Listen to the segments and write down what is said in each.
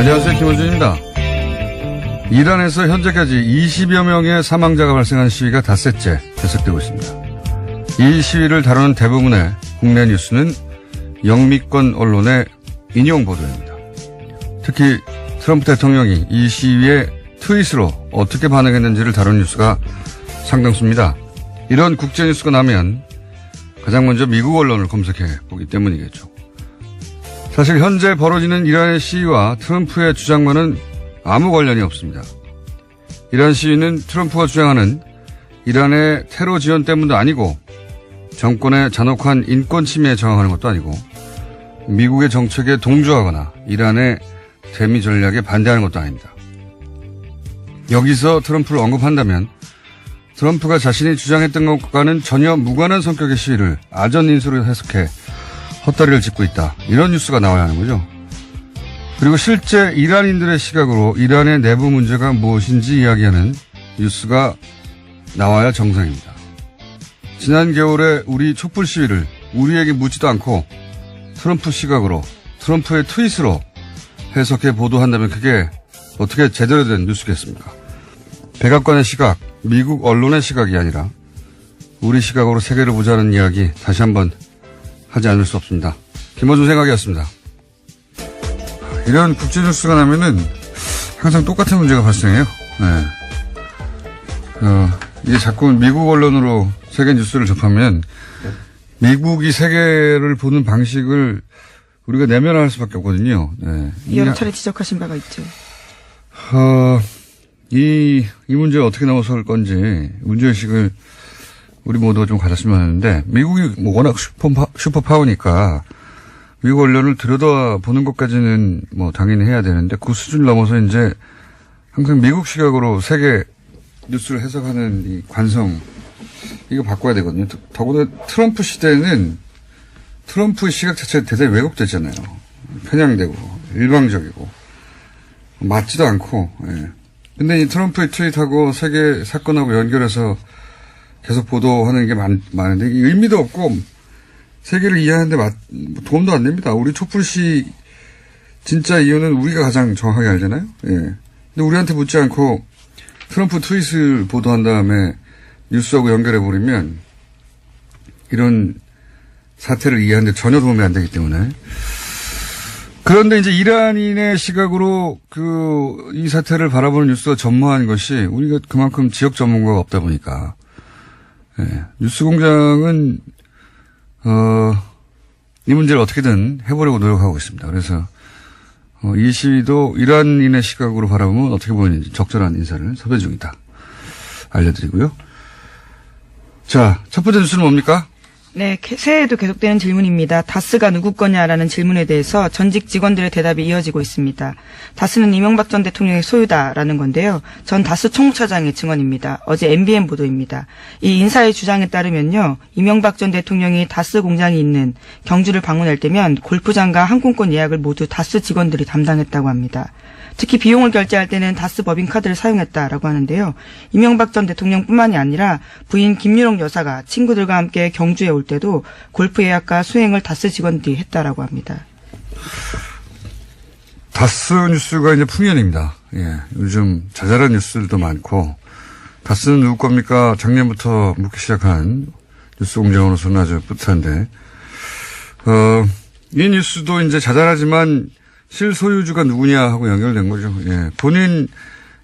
안녕하세요. 김원준입니다. 이란에서 현재까지 20여 명의 사망자가 발생한 시위가 닷새째 계속되고 있습니다. 이 시위를 다루는 대부분의 국내 뉴스는 영미권 언론의 인용 보도입니다. 특히 트럼프 대통령이 이 시위에 트윗으로 어떻게 반응했는지를 다룬 뉴스가 상당수입니다. 이런 국제뉴스가 나면 가장 먼저 미국 언론을 검색해 보기 때문이겠죠. 사실 현재 벌어지는 이란의 시위와 트럼프의 주장과는 아무 관련이 없습니다. 이란 시위는 트럼프가 주장하는 이란의 테러 지원 때문도 아니고 정권의 잔혹한 인권 침해에 저항하는 것도 아니고 미국의 정책에 동조하거나 이란의 대미 전략에 반대하는 것도 아닙니다. 여기서 트럼프를 언급한다면 트럼프가 자신이 주장했던 것과는 전혀 무관한 성격의 시위를 아전인수로 해석해 헛다리를 짚고 있다. 이런 뉴스가 나와야 하는 거죠. 그리고 실제 이란인들의 시각으로 이란의 내부 문제가 무엇인지 이야기하는 뉴스가 나와야 정상입니다. 지난 겨울에 우리 촛불 시위를 우리에게 묻지도 않고 트럼프 시각으로 트럼프의 트윗으로 해석해 보도한다면 그게 어떻게 제대로 된 뉴스겠습니까? 백악관의 시각, 미국 언론의 시각이 아니라 우리 시각으로 세계를 보자는 이야기 다시 한번 하지 않을 수 없습니다. 김원준 생각이었습니다. 이런 국제뉴스가 나면은 항상 똑같은 문제가 발생해요. 네. 이게 자꾸 미국 언론으로 세계 뉴스를 접하면 미국이 세계를 보는 방식을 우리가 내면할 수밖에 없거든요. 네. 여러 차례 지적하신 바가 있죠. 이 문제가 어떻게 나서올 건지 문제의식을 우리 모두가 좀 가졌으면 하는데 미국이 뭐 워낙 슈퍼파워니까 미국 언론을 들여다보는 것까지는 뭐 당연히 해야 되는데 그 수준을 넘어서 이제 항상 미국 시각으로 세계 뉴스를 해석하는 이 관성 이거 바꿔야 되거든요. 더구나 트럼프 시대에는 트럼프의 시각 자체가 대단히 왜곡됐잖아요. 편향되고 일방적이고 맞지도 않고. 예. 근데 이 트럼프의 트윗하고 세계 사건하고 연결해서 계속 보도하는 게 많은데 의미도 없고 세계를 이해하는데 도움도 안 됩니다. 우리 촛불시 진짜 이유는 우리가 가장 정확하게 알잖아요. 예. 근데 우리한테 묻지 않고 트럼프 트윗을 보도한 다음에 뉴스하고 연결해버리면 이런 사태를 이해하는데 전혀 도움이 안 되기 때문에. 그런데 이제 이란인의 시각으로 이 사태를 바라보는 뉴스가 전무한 것이 우리가 그만큼 지역 전문가가 없다 보니까. 예. 뉴스 공장은, 이 문제를 어떻게든 해보려고 노력하고 있습니다. 그래서, 이 시위도 이란인의 시각으로 바라보면 어떻게 보이는지 적절한 인사를 섭외 중이다. 알려드리고요. 자, 첫 번째 뉴스는 뭡니까? 네, 새해에도 계속되는 질문입니다. 다스가 누구 거냐라는 질문에 대해서 전직 직원들의 대답이 이어지고 있습니다. 다스는 이명박 전 대통령의 소유다라는 건데요. 전 다스 총무처장의 증언입니다. 어제 MBN 보도입니다. 이 인사의 주장에 따르면요. 이명박 전 대통령이 다스 공장이 있는 경주를 방문할 때면 골프장과 항공권 예약을 모두 다스 직원들이 담당했다고 합니다. 특히 비용을 결제할 때는 다스 법인카드를 사용했다라고 하는데요. 이명박 전 대통령뿐만이 아니라 부인 김유롱 여사가 친구들과 함께 경주에 올 때도 골프 예약과 수행을 다스 직원들이 했다라고 합니다. 다스 뉴스가 이제 풍년입니다. 예, 요즘 자잘한 뉴스들도 많고 다스는 누구 겁니까? 작년부터 묻기 시작한 뉴스 공장으로서는 아주 뿌듯한데 이 뉴스도 이제 자잘하지만 실소유주가 누구냐 하고 연결된 거죠. 예.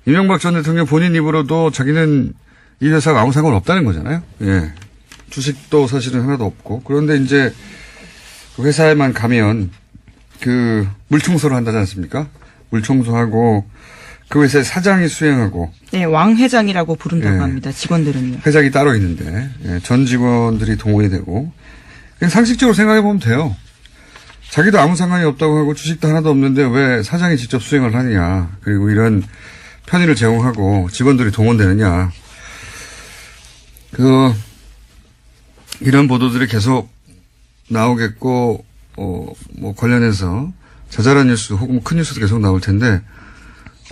이명박 전 대통령 본인 입으로도 자기는 이 회사가 아무 상관없다는 거잖아요. 예. 주식도 사실은 하나도 없고. 그런데 이제 그 회사에만 가면 물청소를 한다지 않습니까? 물청소하고 그 회사의 사장이 수행하고. 네, 왕 회장이라고 부른다고 합니다. 직원들은요. 회장이 따로 있는데, 예. 전 직원들이 동원이 되고. 그냥 상식적으로 생각해 보면 돼요. 자기도 아무 상관이 없다고 하고 주식도 하나도 없는데 왜 사장이 직접 수행을 하느냐. 그리고 이런 편의를 제공하고 직원들이 동원되느냐. 이런 보도들이 계속 나오겠고, 뭐 관련해서 자잘한 뉴스 혹은 큰 뉴스도 계속 나올 텐데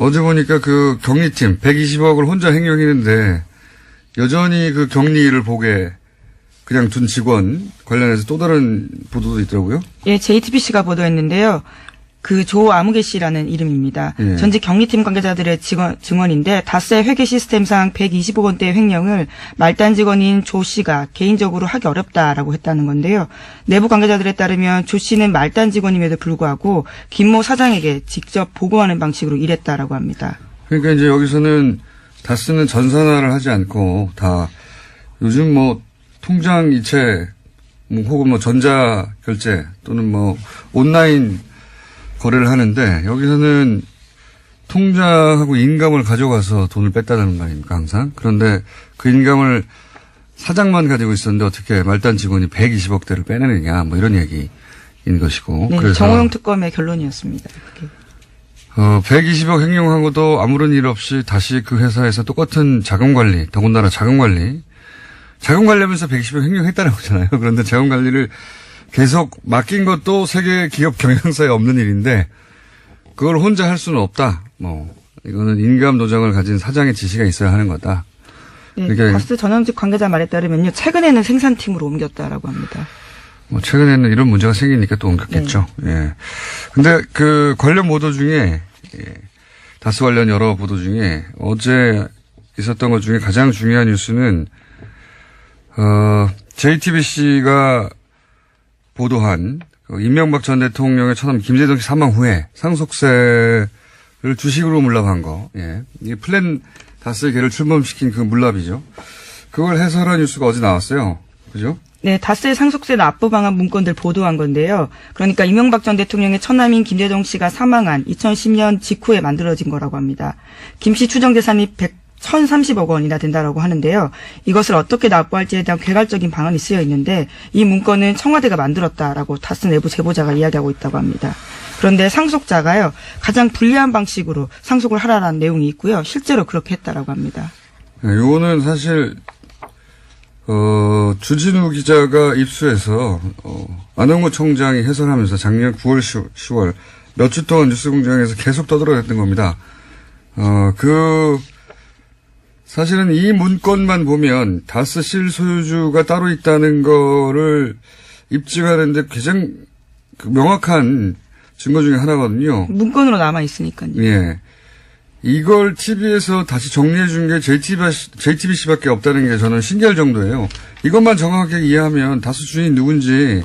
어제 보니까 그 격리팀 120억을 혼자 횡령했는데 여전히 그 격리를 보게 그냥 둔 직원 관련해서 또 다른 보도도 있더라고요. 예, JTBC가 보도했는데요. 그 조아무개 씨라는 이름입니다. 예. 전직 경리팀 관계자들의 증언인데 다스의 회계 시스템상 120억 원대의 횡령을 말단 직원인 조 씨가 개인적으로 하기 어렵다라고 했다는 건데요. 내부 관계자들에 따르면 조 씨는 말단 직원임에도 불구하고 김모 사장에게 직접 보고하는 방식으로 일했다라고 합니다. 그러니까 이제 여기서는 다스는 전산화를 하지 않고 다 요즘 뭐 통장 이체 혹은 뭐 전자 결제 또는 뭐 온라인 거래를 하는데 여기서는 통장하고 인감을 가져가서 돈을 뺐다는 거 아닙니까 항상. 그런데 그 인감을 사장만 가지고 있었는데 어떻게 말단 직원이 120억대를 빼내느냐 뭐 이런 얘기인 것이고. 네, 그래서 정호영 특검의 결론이었습니다. 그게. 120억 횡령하고도 아무런 일 없이 다시 그 회사에서 똑같은 자금 관리, 더군다나 자금 관리하면서 120억 횡령했다는 거잖아요. 그런데 자금 관리를 계속 맡긴 것도 세계 기업 경영사에 없는 일인데 그걸 혼자 할 수는 없다. 뭐 이거는 인감 노정을 가진 사장의 지시가 있어야 하는 거다. 네, 그러니까 다스 전현직 관계자 말에 따르면요. 최근에는 생산팀으로 옮겼다라고 합니다. 뭐 최근에는 이런 문제가 생기니까 또 옮겼겠죠. 네. 예. 근데 그 관련 보도 중에 다스 관련 여러 보도 중에 어제 있었던 것 중에 가장 중요한 뉴스는 JTBC가 보도한 이명박 전 대통령의 처남 김대중 씨 사망 후에 상속세를 주식으로 물납한 거. 예. 이게 플랜 다스의 개를 출범시킨 그 물납이죠. 그걸 해설한 뉴스가 어제 나왔어요. 그죠? 네, 다스의 상속세 납부 방안 문건들 보도한 건데요. 그러니까 이명박 전 대통령의 처남인 김대중 씨가 사망한 2010년 직후에 만들어진 거라고 합니다. 김 씨 추정 재산이 1,030억 원이나 된다라고 하는데요. 이것을 어떻게 납부할지에 대한 개괄적인 방안이 쓰여 있는데 이 문건은 청와대가 만들었다라고 다스 내부 제보자가 이야기하고 있다고 합니다. 그런데 상속자가요. 가장 불리한 방식으로 상속을 하라는 내용이 있고요. 실제로 그렇게 했다라고 합니다. 네, 요거는 사실 주진우 기자가 입수해서 안홍구 총장이 해설하면서 작년 9월, 10월 몇 주 동안 뉴스공장에서 계속 떠들어댔던 겁니다. 사실은 이 문건만 보면 다스 실소유주가 따로 있다는 거를 입증하는데 가장 명확한 증거 중에 하나거든요. 문건으로 남아 있으니까요. 예. 이걸 TV에서 다시 정리해 준 게 JTBC밖에 없다는 게 저는 신기할 정도예요. 이것만 정확하게 이해하면 다스 주인이 누군지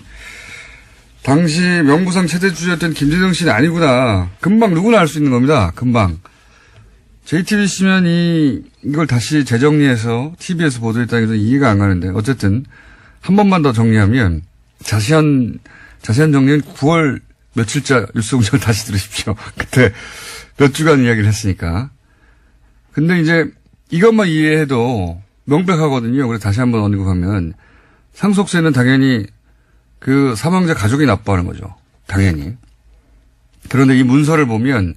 당시 명부상 최대주주였던 김대중 씨는 아니구나. 금방 누구나 알 수 있는 겁니다. 금방. JTBC면 이걸 다시 재정리해서 TV에서 보도했다는 게 이해가 안 가는데 어쨌든 한 번만 더 정리하면 자세한 정리는 9월 며칠자 뉴스공장을 다시 들으십시오. 그때 몇 주간 이야기를 했으니까. 근데 이제 이것만 이해해도 명백하거든요. 그래서 다시 한번 언급하면 상속세는 당연히 그 사망자 가족이 납부하는 거죠. 당연히. 그런데 이 문서를 보면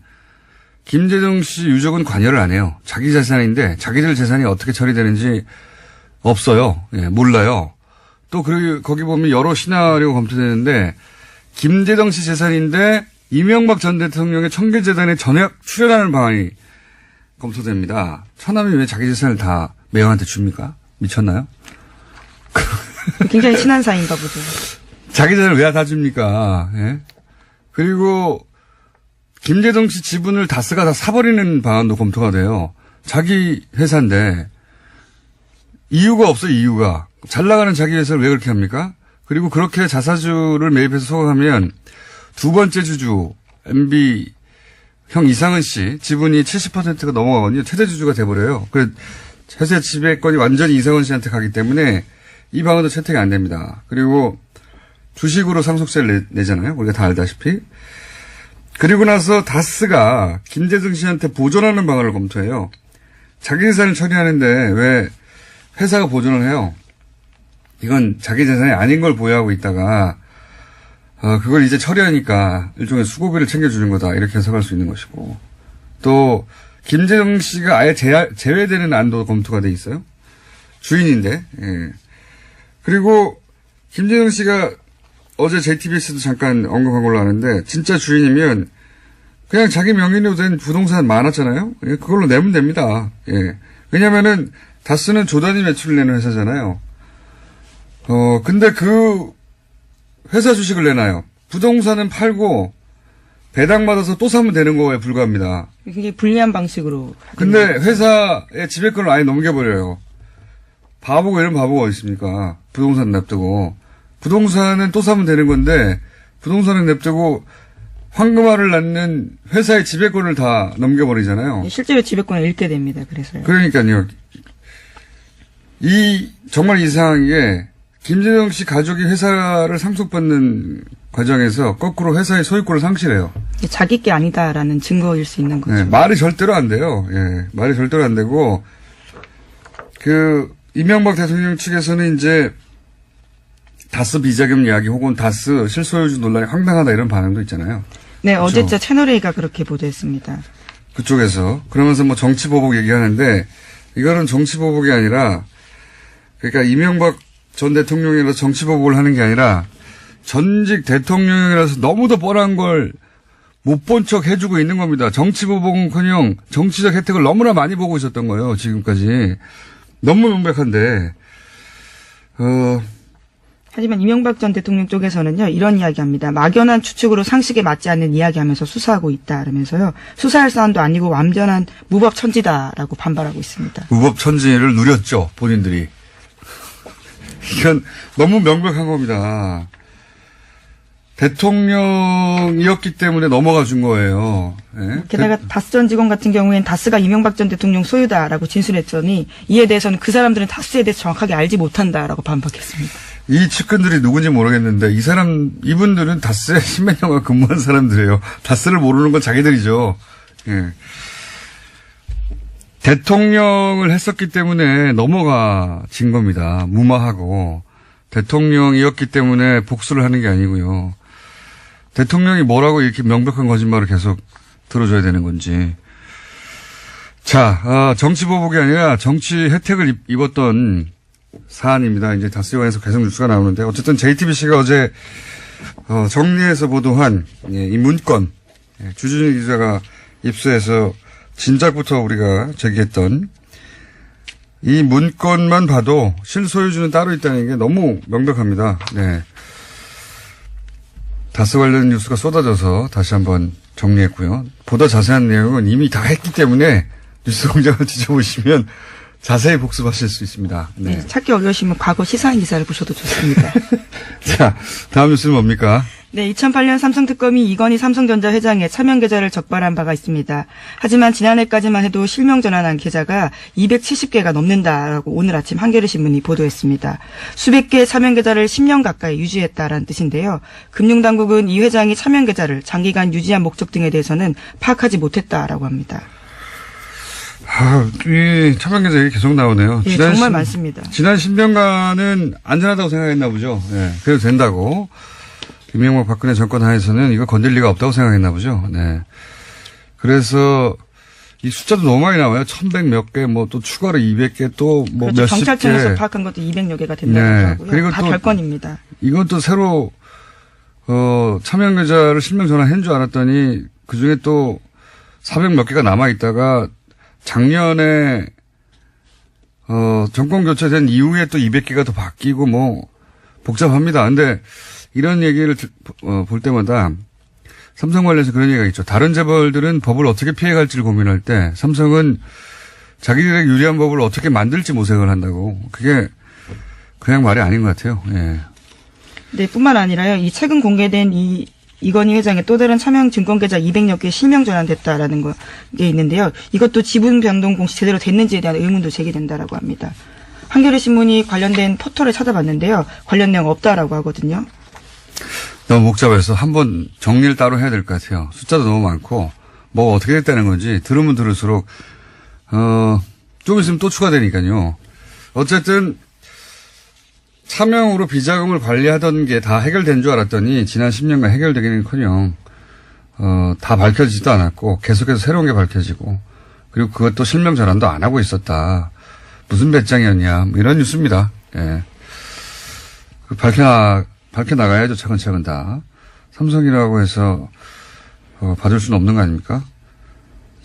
김대중 씨 유족은 관여를 안 해요. 자기 재산인데 자기들 재산이 어떻게 처리되는지 없어요. 예, 몰라요. 또 거기 보면 여러 시나리오가 검토되는데 김대중 씨 재산인데 이명박 전 대통령의 청계재단에 전액 출연하는 방안이 검토됩니다. 처남이 왜 자기 재산을 다 매형한테 줍니까? 미쳤나요? 굉장히 친한 사이인가 보죠. 자기 재산을 왜 다 줍니까? 예? 그리고 김대중 씨 지분을 다스가 다 사버리는 방안도 검토가 돼요. 자기 회사인데 이유가 없어요. 이유가. 잘 나가는 자기 회사를 왜 그렇게 합니까? 그리고 그렇게 자사주를 매입해서 소각하면 두 번째 주주 MB 형 이상은 씨 지분이 70%가 넘어가거든요. 최대 주주가 돼버려요. 그래서 회사 지배권이 완전히 이상은 씨한테 가기 때문에 이 방안도 채택이 안 됩니다. 그리고 주식으로 상속세를 내잖아요. 우리가 다 알다시피. 그리고 나서 다스가 김대중 씨한테 보존하는 방안을 검토해요. 자기 재산을 처리하는데 왜 회사가 보존을 해요? 이건 자기 재산이 아닌 걸 보유하고 있다가 그걸 이제 처리하니까 일종의 수고비를 챙겨주는 거다. 이렇게 해석할 수 있는 것이고. 또 김대중 씨가 아예 제외되는 안도 검토가 돼 있어요. 주인인데. 예. 그리고 김대중 씨가 어제 JTBC도 잠깐 언급한 걸로 아는데 진짜 주인이면 그냥 자기 명의로 된 부동산 많았잖아요. 예, 그걸로 내면 됩니다. 예. 왜냐면은 다스는 조단위 매출을 내는 회사잖아요. 근데 그 회사 주식을 내놔요. 부동산은 팔고 배당받아서 또 사면 되는 거에 불과합니다. 굉장히 불리한 방식으로. 근데 회사의 지배권을 아예 넘겨버려요. 바보가 이런 바보가 어디 있습니까? 부동산 냅두고. 부동산은 또 사면 되는 건데 부동산은 냅두고 황금알을 낳는 회사의 지배권을 다 넘겨버리잖아요. 실제로 지배권을 잃게 됩니다. 그래서요. 그러니까요. 정말 이상한 게 김재동 씨 가족이 회사를 상속받는 과정에서 거꾸로 회사의 소유권을 상실해요. 자기 게 아니다라는 증거일 수 있는 거죠. 네, 말이 절대로 안 돼요. 예, 말이 절대로 안 되고 이명박 대통령 측에서는 이제 다스 비자금 이야기 혹은 다스 실소유주 논란이 황당하다 이런 반응도 있잖아요. 네, 그렇죠? 어제 채널A가 그렇게 보도했습니다. 그쪽에서. 그러면서 뭐 정치보복 얘기하는데 이거는 정치보복이 아니라 그러니까 이명박 전 대통령이라서 정치보복을 하는 게 아니라 전직 대통령이라서 너무도 뻔한 걸 못 본 척 해주고 있는 겁니다. 정치보복은커녕 정치적 혜택을 너무나 많이 보고 있었던 거예요. 지금까지. 너무 명백한데 하지만 이명박 전 대통령 쪽에서는요, 이런 이야기합니다. 막연한 추측으로 상식에 맞지 않는 이야기하면서 수사하고 있다. 그러면서요, 수사할 사안도 아니고 완전한 무법천지다라고 반발하고 있습니다. 무법천지를 누렸죠, 본인들이. 이건 너무 명백한 겁니다. 대통령이었기 때문에 넘어가 준 거예요. 네? 게다가 다스 전 직원 같은 경우에는 다스가 이명박 전 대통령 소유다라고 진술했더니 이에 대해서는 그 사람들은 다스에 대해서 정확하게 알지 못한다라고 반박했습니다. 이 측근들이 누군지 모르겠는데 이분들은 다스에 십몇 년간 근무한 사람들이에요. 다스를 모르는 건 자기들이죠. 예. 대통령을 했었기 때문에 넘어가진 겁니다. 무마하고 대통령이었기 때문에 복수를 하는 게 아니고요. 대통령이 뭐라고 이렇게 명백한 거짓말을 계속 들어줘야 되는 건지. 자, 정치보복이 아니라 정치 혜택을 입었던 사안입니다. 이제 다스관에서 계속 뉴스가 나오는데 어쨌든 JTBC가 어제 정리해서 보도한 이 문건 주준희 기자가 입수해서 진작부터 우리가 제기했던 이 문건만 봐도 실소유주는 따로 있다는 게 너무 명백합니다. 네. 다스 관련 뉴스가 쏟아져서 다시 한번 정리했고요. 보다 자세한 내용은 이미 다 했기 때문에 뉴스 공장을 뒤져보시면 자세히 복습하실 수 있습니다. 네. 네, 찾기 어려우시면 과거 시사인 기사를 보셔도 좋습니다. 자, 다음 뉴스는 뭡니까? 네, 2008년 삼성특검이 이건희 삼성전자 회장의 차명 계좌를 적발한 바가 있습니다. 하지만 지난해까지만 해도 실명 전환한 계좌가 270개가 넘는다라고 오늘 아침 한겨레신문이 보도했습니다. 수백 개의 차명 계좌를 10년 가까이 유지했다라는 뜻인데요. 금융당국은 이 회장이 차명 계좌를 장기간 유지한 목적 등에 대해서는 파악하지 못했다라고 합니다. 이 차명 계좌 얘기 계속 나오네요. 예, 정말 많습니다. 지난 10년간은 안전하다고 생각했나 보죠. 네, 그래도 된다고. 이명박 박근혜 정권 하에서는 이거 건들 리가 없다고 생각했나 보죠. 네. 그래서 이 숫자도 너무 많이 나와요. 1100 몇 개, 뭐 또 추가로 200개 또 뭐 그렇죠. 몇십 개. 경찰청에서 파악한 것도 200여 개가 된다고 네. 하고요. 그리고 다 또 별건입니다. 이건 또 새로 차명 계좌를 실명 전환한 줄 알았더니 그중에 또 400 몇 개가 남아 있다가 작년에 정권 교체된 이후에 또 200개가 더 바뀌고 뭐 복잡합니다. 근데 이런 얘기를 볼 때마다 삼성 관련해서 그런 얘기가 있죠. 다른 재벌들은 법을 어떻게 피해갈지를 고민할 때 삼성은 자기들에게 유리한 법을 어떻게 만들지 모색을 한다고. 그게 그냥 말이 아닌 것 같아요. 예. 네, 뿐만 아니라요. 이 최근 공개된 이건희 회장의 또 다른 차명 증권 계좌 200여 개 실명 전환됐다라는 게 있는데요. 이것도 지분 변동 공시 제대로 됐는지에 대한 의문도 제기된다라고 합니다. 한겨레신문이 관련된 포털을 찾아봤는데요. 관련 내용 없다라고 하거든요. 너무 복잡해서 한번 정리를 따로 해야 될 것 같아요. 숫자도 너무 많고 뭐 어떻게 됐다는 건지 들으면 들을수록 좀 있으면 또 추가되니까요. 어쨌든 차명으로 비자금을 관리하던 게 다 해결된 줄 알았더니 지난 10년간 해결되기는커녕 다 밝혀지지도 않았고 계속해서 새로운 게 밝혀지고 그리고 그것도 실명 전환도 안 하고 있었다. 무슨 배짱이었냐 뭐 이런 뉴스입니다. 예. 밝혀나가야죠. 차근차근 다. 삼성이라고 해서 봐줄 수는 없는 거 아닙니까?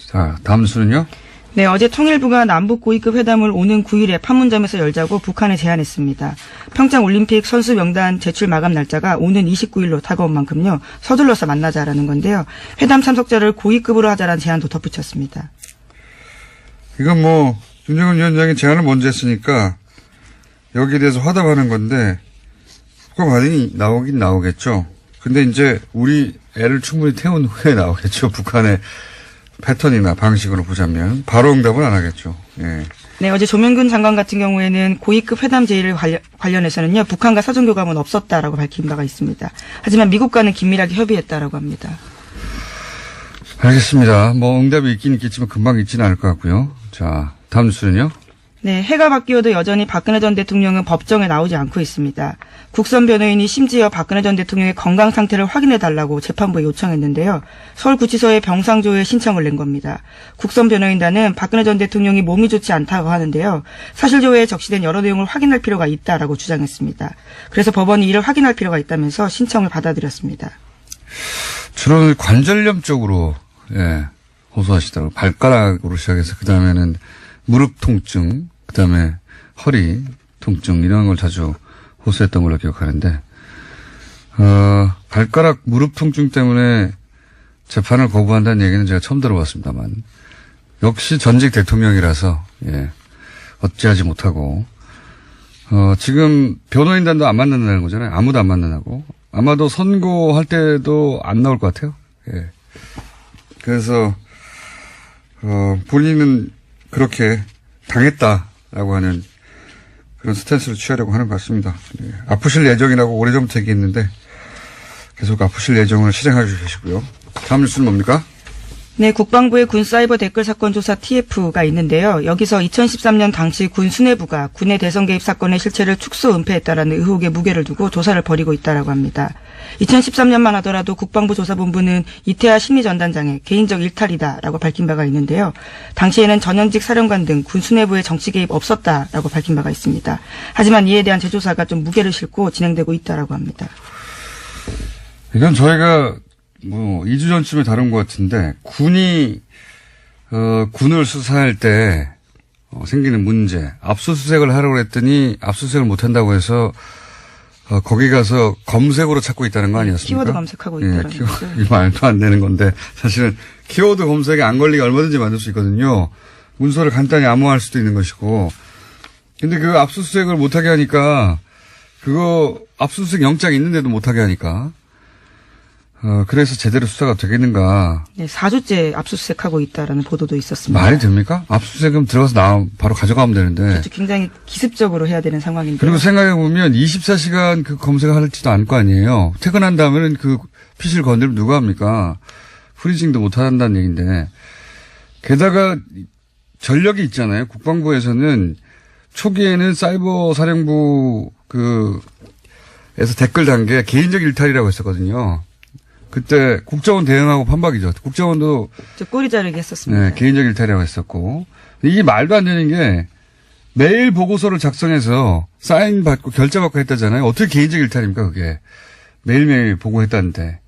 자, 다음 뉴스는요? 네, 어제 통일부가 남북 고위급 회담을 오는 9일에 판문점에서 열자고 북한에 제안했습니다. 평창 올림픽 선수 명단 제출 마감 날짜가 오는 29일로 다가온 만큼요. 서둘러서 만나자라는 건데요. 회담 참석자를 고위급으로 하자라는 제안도 덧붙였습니다. 이건 뭐 김정은 위원장이 제안을 먼저 했으니까 여기에 대해서 화답하는 건데 효과 반응이 나오긴 나오겠죠. 근데 이제 우리 애를 충분히 태운 후에 나오겠죠. 북한의 패턴이나 방식으로 보자면 바로 응답은 안 하겠죠. 예. 네, 어제 조명근 장관 같은 경우에는 고위급 회담 제의를 관련해서는요. 북한과 사정교감은 없었다라고 밝힌 바가 있습니다. 하지만 미국과는 긴밀하게 협의했다라고 합니다. 알겠습니다. 뭐 응답이 있긴 있겠지만 금방 있지는 않을 것 같고요. 자, 다음 뉴스는요. 네, 해가 바뀌어도 여전히 박근혜 전 대통령은 법정에 나오지 않고 있습니다. 국선 변호인이 심지어 박근혜 전 대통령의 건강 상태를 확인해달라고 재판부에 요청했는데요. 서울구치소에 병상조회 신청을 낸 겁니다. 국선 변호인단은 박근혜 전 대통령이 몸이 좋지 않다고 하는데요. 사실조회에 적시된 여러 내용을 확인할 필요가 있다라고 주장했습니다. 그래서 법원이 이를 확인할 필요가 있다면서 신청을 받아들였습니다. 주로 관절염 쪽으로 호소하시더라고요. 발가락으로 시작해서 그다음에는 무릎 통증, 그다음에 허리 통증 이런 걸 자주 호소했던 걸로 기억하는데 발가락 무릎 통증 때문에 재판을 거부한다는 얘기는 제가 처음 들어봤습니다만 역시 전직 대통령이라서 어찌하지 못하고 지금 변호인단도 안 만난다는 거잖아요. 아무도 안 만나고 아마도 선고할 때도 안 나올 것 같아요. 그래서 본인은 그렇게 당했다라고 하는 그런 스탠스를 취하려고 하는 것 같습니다. 아프실 예정이라고 오래전부터 얘기했는데 계속 아프실 예정을 실행하고 계시고요. 다음 뉴스는 뭡니까? 네, 국방부의 군 사이버 댓글 사건 조사 TF가 있는데요. 여기서 2013년 당시 군 수뇌부가 군의 대선 개입 사건의 실체를 축소 은폐했다라는 의혹에 무게를 두고 조사를 벌이고 있다라고 합니다. 2013년만 하더라도 국방부 조사본부는 이태하 심리전단장의 개인적 일탈이다라고 밝힌 바가 있는데요. 당시에는 전현직 사령관 등 군 수뇌부의 정치 개입 없었다라고 밝힌 바가 있습니다. 하지만 이에 대한 재조사가 좀 무게를 싣고 진행되고 있다라고 합니다. 이건 저희가 2주 전쯤에 다룬 것 같은데, 군이, 군을 수사할 때, 생기는 문제, 압수수색을 하려고 했더니, 압수수색을 못한다고 해서, 거기 가서 검색으로 찾고 있다는 거 아니었습니까? 키워드 검색하고 있다는 거죠. 이 말도 안 되는 건데, 사실은 키워드 검색에 안 걸리게 얼마든지 만들 수 있거든요. 문서를 간단히 암호화할 수도 있는 것이고, 근데 그 압수수색을 못하게 하니까, 압수수색 영장이 있는데도 못하게 하니까, 그래서 제대로 수사가 되겠는가. 네, 4주째 압수수색하고 있다라는 보도도 있었습니다. 말이 됩니까? 압수수색은 들어가서 바로 가져가면 되는데. 그렇죠. 굉장히 기습적으로 해야 되는 상황인데. 그리고 생각해보면 24시간 그 검색을 할지도 않을 거 아니에요. 퇴근한 다음에는 그 PC를 건드리면 누가 합니까? 프리징도 못 한다는 얘기인데. 게다가 전력이 있잖아요. 국방부에서는 초기에는 사이버 사령부 에서 댓글 단계 개인적 일탈이라고 했었거든요. 그때 국정원 대응하고 판박이죠. 국정원도 저 꼬리 자르기 했었습니다. 네, 개인적 일탈이라고 했었고 이게 말도 안 되는 게 매일 보고서를 작성해서 사인 받고 결제 받고 했다잖아요. 어떻게 개인적 일탈입니까 그게. 매일매일 보고했다는데.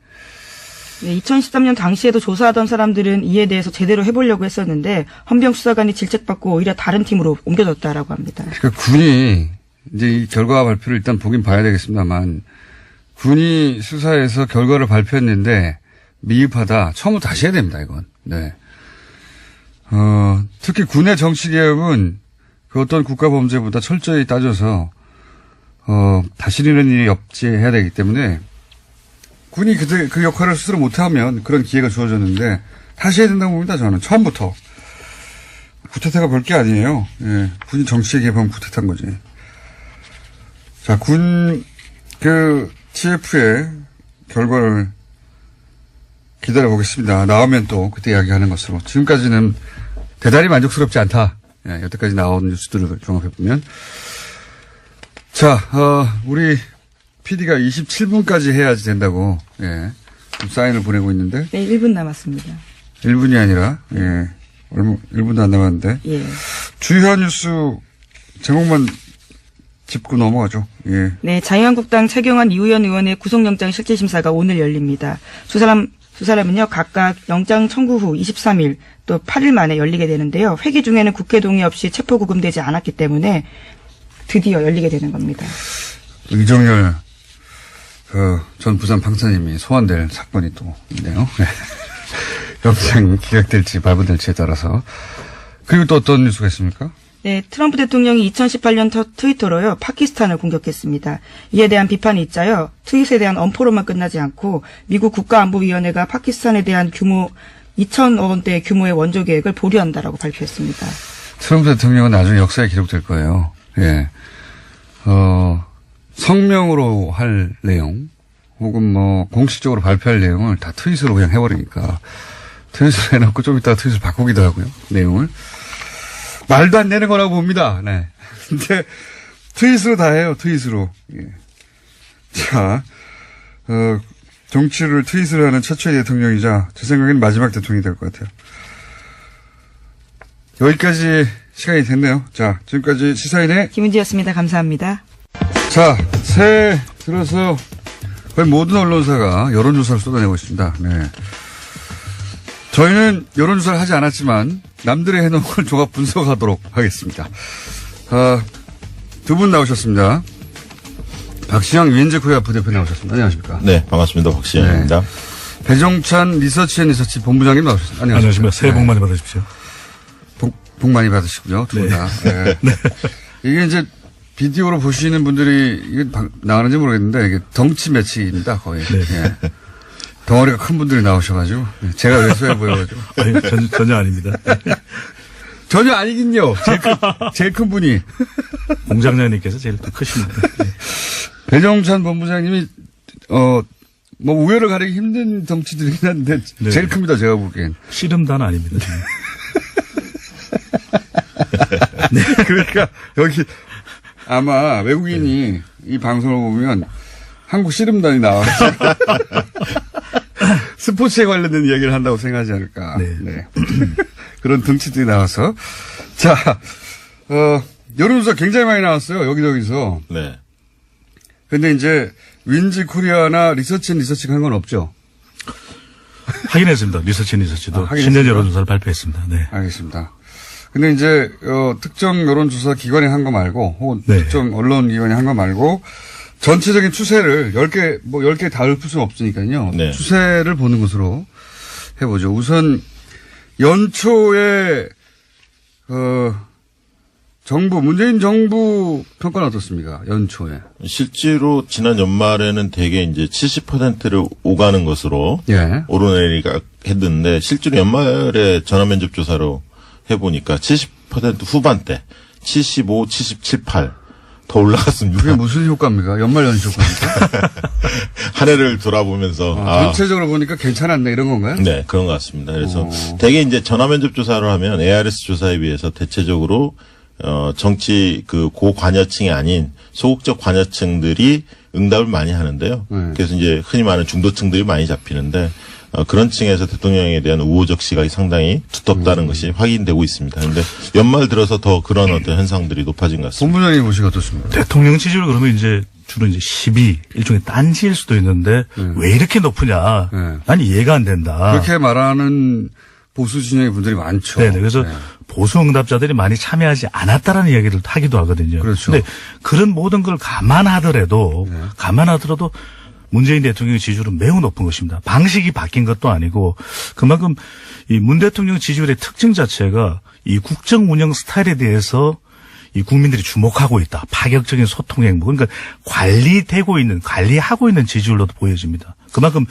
네, 2013년 당시에도 조사하던 사람들은 이에 대해서 제대로 해보려고 했었는데 헌병 수사관이 질책받고 오히려 다른 팀으로 옮겨졌다라고 합니다. 그러니까 군이 이제 이 결과 발표를 일단 보긴 봐야 되겠습니다만 군이 수사해서 결과를 발표했는데 미흡하다. 처음부터 다시 해야 됩니다, 이건. 네. 특히 군의 정치개혁은 그 어떤 국가범죄보다 철저히 따져서, 다시 이런 일이 없지 해야 되기 때문에 군이 그 역할을 스스로 못하면 그런 기회가 주어졌는데 다시 해야 된다고 봅니다, 저는. 처음부터. 구태타가 볼 게 아니에요. 예. 군이 정치에 개입하면 구태타인 거지. 자, TF의 결과를 기다려보겠습니다. 나오면 또 그때 이야기하는 것으로. 지금까지는 대단히 만족스럽지 않다. 예, 여태까지 나온 뉴스들을 종합해보면. 자, 우리 PD가 27분까지 해야지 된다고, 좀 사인을 보내고 있는데. 네, 1분 남았습니다. 1분이 아니라, 1분도 안 남았는데. 예. 주요한 뉴스 제목만 짚고 넘어가죠. 예. 네, 자유한국당 최경환 이우현 의원의 구속영장 실질심사가 오늘 열립니다. 두 사람 두 사람은요, 각각 영장 청구 후 23일 또 8일 만에 열리게 되는데요. 회기 중에는 국회 동의 없이 체포구금되지 않았기 때문에 드디어 열리게 되는 겁니다. 이정열 전 부산 방사님이 소환될 사건이 또 있네요. 영장이 기각될지 발부될지에 따라서. 그리고 또 어떤 뉴스가 있습니까? 네, 트럼프 대통령이 2018년 트위터로요, 파키스탄을 공격했습니다. 이에 대한 비판이 있자요, 트윗에 대한 엄포로만 끝나지 않고 미국 국가안보위원회가 파키스탄에 대한 규모 2천억 원대 규모의 원조 계획을 보류한다라고 발표했습니다. 트럼프 대통령은 나중에 역사에 기록될 거예요. 예. 성명으로 할 내용, 혹은 뭐, 공식적으로 발표할 내용을 다 트윗으로 그냥 해버리니까, 트윗을 해놓고 좀 이따가 트윗을 바꾸기도 하고요, 내용을. 말도 안 되는 거라고 봅니다. 네. 근데, 트윗으로 다 해요, 트윗으로. 예. 자, 정치를 트윗으로 하는 최초의 대통령이자, 제 생각엔 마지막 대통령이 될 것 같아요. 여기까지 시간이 됐네요. 자, 지금까지 시사인의 김은지였습니다. 감사합니다. 자, 새해 들어서 거의 모든 언론사가 여론조사를 쏟아내고 있습니다. 네. 저희는 여론조사를 하지 않았지만 남들이 해놓은 걸 종합 분석하도록 하겠습니다. 두 분 나오셨습니다. 박시영 위엔즈 코리아 부대표 나오셨습니다. 안녕하십니까? 네, 반갑습니다. 박시영입니다. 네. 배종찬 리서치 본부장님 나오셨습니다. 안녕하십니까. 새해 복 많이 받으십시오. 복 많이 받으시고요. 두 분 다. 네. 네. 이게 이제 비디오로 보시는 분들이 이게 나가는지 모르겠는데 이게 덩치 매치입니다. 거의. 네. 예. 덩어리가 큰 분들이 나오셔가지고 제가 왜소해 보여가지고. 아니, 전혀 아닙니다. 전혀 아니긴요. 제일 큰 분이. 공장장님께서 제일 크십니다. 네. 배종찬 본부장님이 뭐 우열을 가리기 힘든 덩치들이긴 한데 네. 제일 큽니다. 제가 보기엔. 씨름단 아닙니다. 네. 그러니까 여기 아마 외국인이 이 방송을 보면 한국 씨름단이 나와서 스포츠에 관련된 이야기를 한다고 생각하지 않을까. 네. 네. 그런 등치들이 나와서. 자, 여론조사 굉장히 많이 나왔어요. 여기저기서. 네. 근데 이제 윈즈 코리아나 리서치 한 건 없죠? 확인했습니다. 리서치도 확인했습니까? 신년 여론조사를 발표했습니다. 네. 알겠습니다. 근데 이제 특정 여론조사 기관이 한 거 말고 혹은 네. 특정 언론 기관이 한 거 말고 전체적인 추세를 10개 다 읊을 수는 없으니까요. 네. 추세를 보는 것으로 해보죠. 우선 연초에 문재인 정부 평가는 어떻습니까? 연초에. 실제로 지난 연말에는 대개 이제 70%를 오가는 것으로 예. 오르내리가 했는데 실제로 연말에 전화면접 조사로 해보니까 70% 후반대, 75, 77, 8 더 올라갔습니다. 그게 무슨 효과입니까? 연말 연시 효과입니까? 한 해를 돌아보면서 전체적으로 보니까 괜찮았네 이런 건가요? 네, 그런 것 같습니다. 그래서 대개 이제 전화면접 조사를 하면 ARS 조사에 비해서 대체적으로 정치 고관여층이 아닌 소극적 관여층들이 응답을 많이 하는데요. 그래서 이제 흔히 말하는 중도층들이 많이 잡히는데 그런 층에서 대통령에 대한 우호적 시각이 상당히 두텁다는 것이 확인되고 있습니다. 그런데 연말 들어서 더 그런 어떤 현상들이 높아진 것 같습니다. 본부장님 보시기 어떻습니까? 대통령 지지율 그러면 이제 주로 이제 12 일종의 딴지일 수도 있는데 왜 이렇게 높으냐? 난 이해가 안 된다. 그렇게 말하는 보수 진영의 분들이 많죠. 네, 그래서 보수 응답자들이 많이 참여하지 않았다라는 이야기를 하기도 하거든요. 그렇죠. 그런데 그런 모든 걸 감안하더라도 문재인 대통령의 지지율은 매우 높은 것입니다. 방식이 바뀐 것도 아니고 그만큼 이 문 대통령 지지율의 특징 자체가 이 국정 운영 스타일에 대해서 이 국민들이 주목하고 있다. 파격적인 소통 행보. 그러니까 관리하고 있는 지지율로도 보여집니다. 그만큼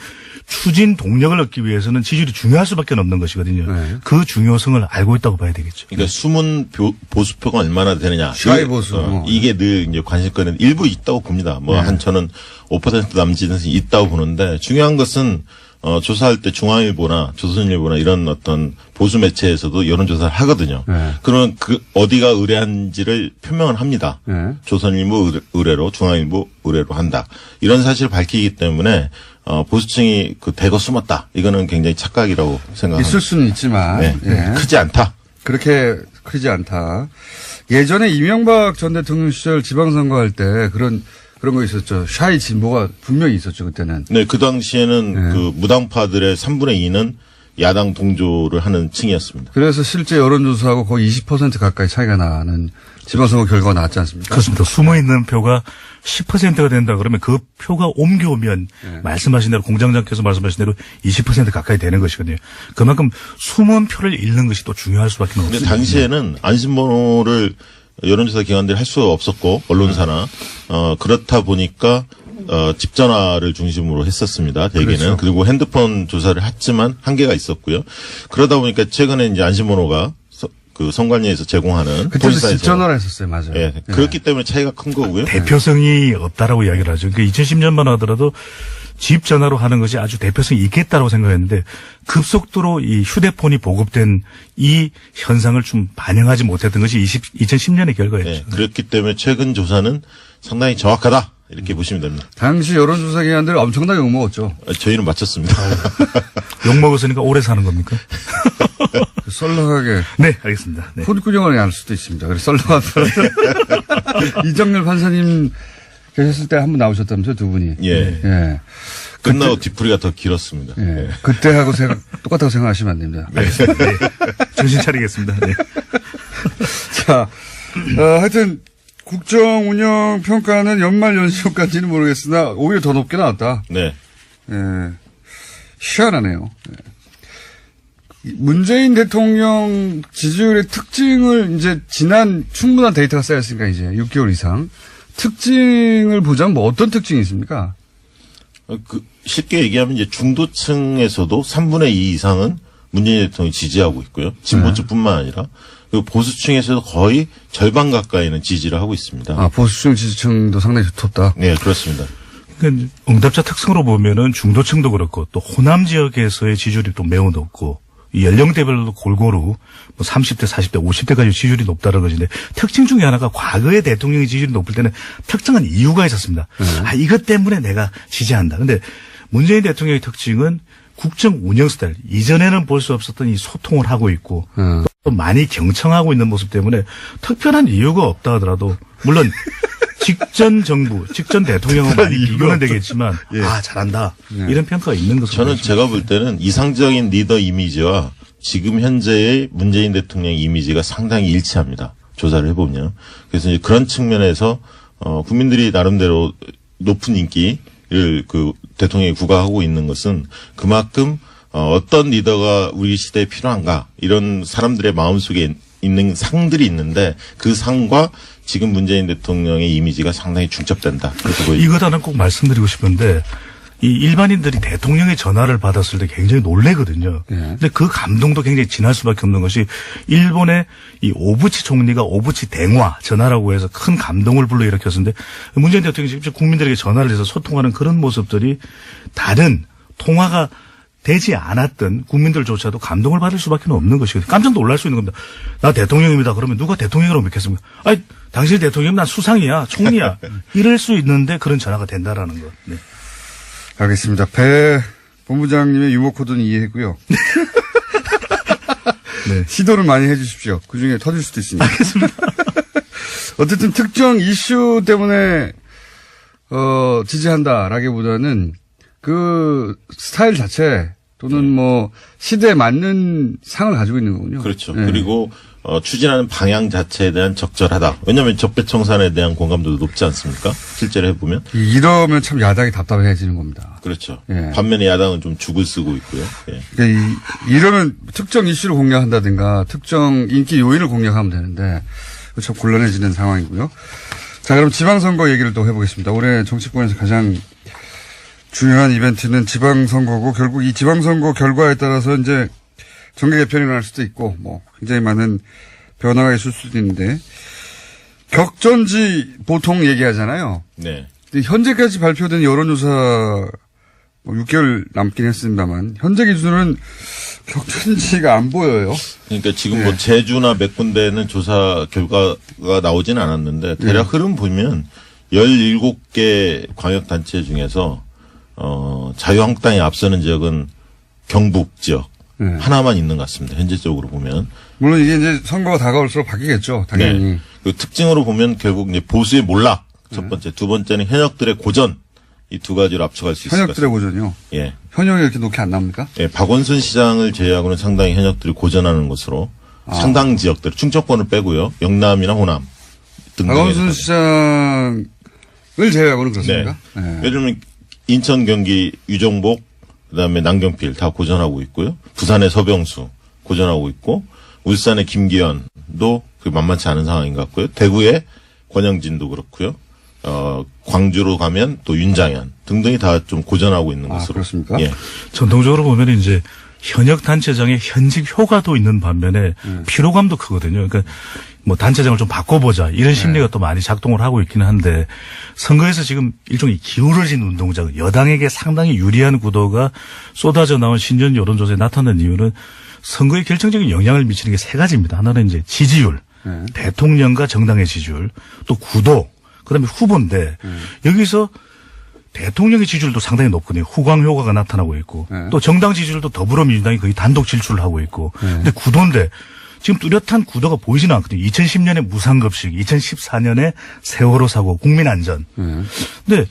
추진 동력을 얻기 위해서는 지지율이 중요할 수밖에 없는 것이거든요. 네. 그 중요성을 알고 있다고 봐야 되겠죠. 그러니까 숨은 보수표가 얼마나 되느냐. 샤이 보수. 이게 늘 이제 관심권은 일부 있다고 봅니다. 한천은 5% 남짓은 있다고 보는데 중요한 것은 조사할 때 중앙일보나 조선일보나 이런 어떤 보수 매체에서도 여론조사를 하거든요. 그러면 어디가 의뢰한지를 표명을 합니다. 조선일보 의뢰로 중앙일보 의뢰로 한다. 이런 사실을 밝히기 때문에 보수층이 대거 숨었다. 이거는 굉장히 착각이라고 생각합니다. 있을 수는 있지만 네. 크지 않다. 그렇게 크지 않다. 예전에 이명박 전 대통령 시절 지방선거 할 때 그런 그런 거 있었죠. 샤이 진보가 분명히 있었죠, 그때는. 네, 그 당시에는 네. 그 무당파들의 3분의 2는 야당 동조를 하는 층이었습니다. 그래서 실제 여론조사하고 거의 20% 가까이 차이가 나는 지방선거 결과가 나왔지 않습니까? 그렇습니다. 숨어있는 표가 10%가 된다 그러면 그 표가 옮겨오면 말씀하신 대로 공장장께서 말씀하신 대로 20% 가까이 되는 것이거든요. 그만큼 숨은 표를 잃는 것이 또 중요할 수밖에 근데 없습니다. 당시에는 안심번호를 여론조사 기관들이 할 수 없었고 언론사나 그렇다 보니까 집 전화를 중심으로 했었습니다. 대개는. 그렇죠. 그리고 핸드폰 조사를 했지만 한계가 있었고요. 그러다 보니까 최근에 이제 안심번호가 그 선관위에서 제공하는 그때도 본사에서 집 전화를 했었어요, 맞아요. 예, 그렇기 때문에 차이가 큰 거고요. 대표성이 없다라고 이야기를 하죠. 그러니까 2010년만 하더라도 집 전화로 하는 것이 아주 대표성이 있겠다라고 생각했는데 급속도로 이 휴대폰이 보급된 이 현상을 좀 반영하지 못했던 것이 2010년의 결과였죠. 예, 그렇기 때문에 최근 조사는 상당히 정확하다 이렇게 보시면 됩니다. 당시 여론조사 기관들 엄청나게 욕먹었죠. 저희는 맞췄습니다. 욕 먹었으니까 오래 사는 겁니까? 썰렁하게. 네, 알겠습니다. 네. 콧구녕을 알 수도 있습니다. 그래서 썰렁하더라도. 이정렬 판사님 계셨을 때 한 번 나오셨다면서요, 두 분이. 예. 예. 끝나고 뒤풀이가 더 길었습니다. 예. 그때하고 똑같다고 생각하시면 안 됩니다. 알겠습니다. 네. 정신 차리겠습니다. 네. 자, 하여튼 국정 운영 평가는 연말 연시효까지는 모르겠으나 오히려 더 높게 나왔다. 네. 예. 희한하네요. 예. 문재인 대통령 지지율의 특징을 이제 지난 충분한 데이터가 쌓였으니까 이제 6개월 이상 특징을 보자면 뭐 어떤 특징이 있습니까? 쉽게 얘기하면 이제 중도층에서도 3분의 2 이상은 문재인 대통령이 지지하고 있고요. 진보층뿐만 아니라 그리고 보수층에서도 거의 절반 가까이는 지지를 하고 있습니다. 아, 보수층 지지층도 상당히 두텁다. 네, 그렇습니다. 그러니까 응답자 특성으로 보면은 중도층도 그렇고 또 호남 지역에서의 지지율이 또 매우 높고 이 연령대별로 골고루 뭐 30대, 40대, 50대까지 지지율이 높다는 것인데 특징 중에 하나가 과거에 대통령의 지지율이 높을 때는 특정한 이유가 있었습니다. 아, 이것 때문에 내가 지지한다. 근데 문재인 대통령의 특징은 국정 운영 스타일. 이전에는 볼 수 없었던 이 소통을 하고 있고 또 많이 경청하고 있는 모습 때문에 특별한 이유가 없다 하더라도 물론 직전 정부, 직전 대통령은 많이 비교는 되겠지만 아 잘한다 이런 평가가 있는 것으로 저는 보입니다. 제가 볼 때는 이상적인 리더 이미지와 지금 현재의 문재인 대통령 이미지가 상당히 일치합니다. 조사를 해보면. 그래서 이제 그런 측면에서 국민들이 나름대로 높은 인기를 그 대통령이 부과하고 있는 것은 그만큼 어떤 리더가 우리 시대에 필요한가 이런 사람들의 마음속에 있는 상들이 있는데 그 상과 지금 문재인 대통령의 이미지가 상당히 중첩된다. 그렇게 보입니다. 이것 하나 꼭 말씀드리고 싶은데 이 일반인들이 대통령의 전화를 받았을 때 굉장히 놀래거든요. 근데 그 감동도 굉장히 진할 수밖에 없는 것이 일본의 이 오부치 총리가 오부치 댕화 전화라고 해서 큰 감동을 불러일으켰는데 문재인 대통령이 직접 국민들에게 전화를 해서 소통하는 그런 모습들이 다른 통화가 되지 않았던 국민들조차도 감동을 받을 수밖에 없는 것이거든요. 깜짝 놀랄 수 있는 겁니다. 나 대통령입니다. 그러면 누가 대통령이라고 믿겠습니까? 아니, 당신 대통령이면 난 수상이야, 총리야. 이럴 수 있는데 그런 전화가 된다라는 것. 네. 알겠습니다. 배 본부장님의 유머 코드는 이해했고요. 네. 시도를 많이 해 주십시오. 그 중에 터질 수도 있으니까. 알겠습니다. 어쨌든 특정 이슈 때문에, 지지한다라기보다는 그 스타일 자체 또는 뭐 시대에 맞는 상을 가지고 있는 거군요. 그렇죠. 네. 그리고 추진하는 방향 자체에 대한 적절하다. 왜냐하면 적폐청산에 대한 공감도도 높지 않습니까? 실제로 해보면. 이러면 참 야당이 답답해지는 겁니다. 그렇죠. 예. 반면에 야당은 좀 죽을 쓰고 있고요. 예. 그러니까 이러면 특정 이슈를 공략한다든가 특정 인기 요인을 공략하면 되는데 참 곤란해지는 상황이고요. 자, 그럼 지방선거 얘기를 또 해보겠습니다. 올해 정치권에서 가장 중요한 이벤트는 지방선거고 결국 이 지방선거 결과에 따라서 이제 정계 개편이 일어날 수도 있고 뭐 굉장히 많은 변화가 있을 수도 있는데 격전지 보통 얘기하잖아요. 네. 근데 현재까지 발표된 여론조사 뭐 6개월 남긴 했습니다만 현재 기준은 격전지가 안 보여요. 그러니까 지금 뭐 제주나 몇 군데는 조사 결과가 나오진 않았는데 대략 흐름 보면 17개 광역단체 중에서 자유한국당이 앞서는 지역은 경북 지역 하나만 있는 것 같습니다. 현재적으로 보면. 물론 이게 이제 선거가 다가올수록 바뀌겠죠. 당연히. 네. 그 특징으로 보면 결국 이제 보수의 몰락 첫 번째. 두 번째는 현역들의 고전. 이 두 가지로 압축할 수 있을 것 현역들의 같습니다. 고전이요. 예. 현역이 이렇게 높게 안 나옵니까? 예, 박원순 시장을 제외하고는 상당히 현역들이 고전하는 것으로 상당 지역들, 충청권을 빼고요. 영남이나 호남 등등에 박원순 시장을 제외하고는 네. 그렇습니까? 예를 들면 인천, 경기 유정복, 그다음에 남경필 다 고전하고 있고요. 부산의 서병수 고전하고 있고 울산의 김기현도 그 만만치 않은 상황인 것 같고요. 대구의 권영진도 그렇고요. 광주로 가면 또 윤장현 등등이 다 좀 고전하고 있는 것으로. 그렇습니까? 예. 전통적으로 보면 이제 현역 단체장의 현직 효과도 있는 반면에 피로감도 크거든요. 그러니까 뭐 단체장을 좀 바꿔보자 이런 심리가 또 많이 작동을 하고 있기는 한데 선거에서 지금 일종의 기울어진 운동장 여당에게 상당히 유리한 구도가 쏟아져 나온 신년 여론조사에 나타난 이유는 선거에 결정적인 영향을 미치는 게 세 가지입니다. 하나는 이제 지지율, 대통령과 정당의 지지율, 또 구도, 그다음에 후보인데 여기서 대통령의 지지율도 상당히 높거든요. 후광 효과가 나타나고 있고 또 정당 지지율도 더불어민주당이 거의 단독 질주를 하고 있고 근데 구도인데 지금 뚜렷한 구도가 보이지는 않거든요. 2010년에 무상급식, 2014년에 세월호 사고, 국민안전. 근데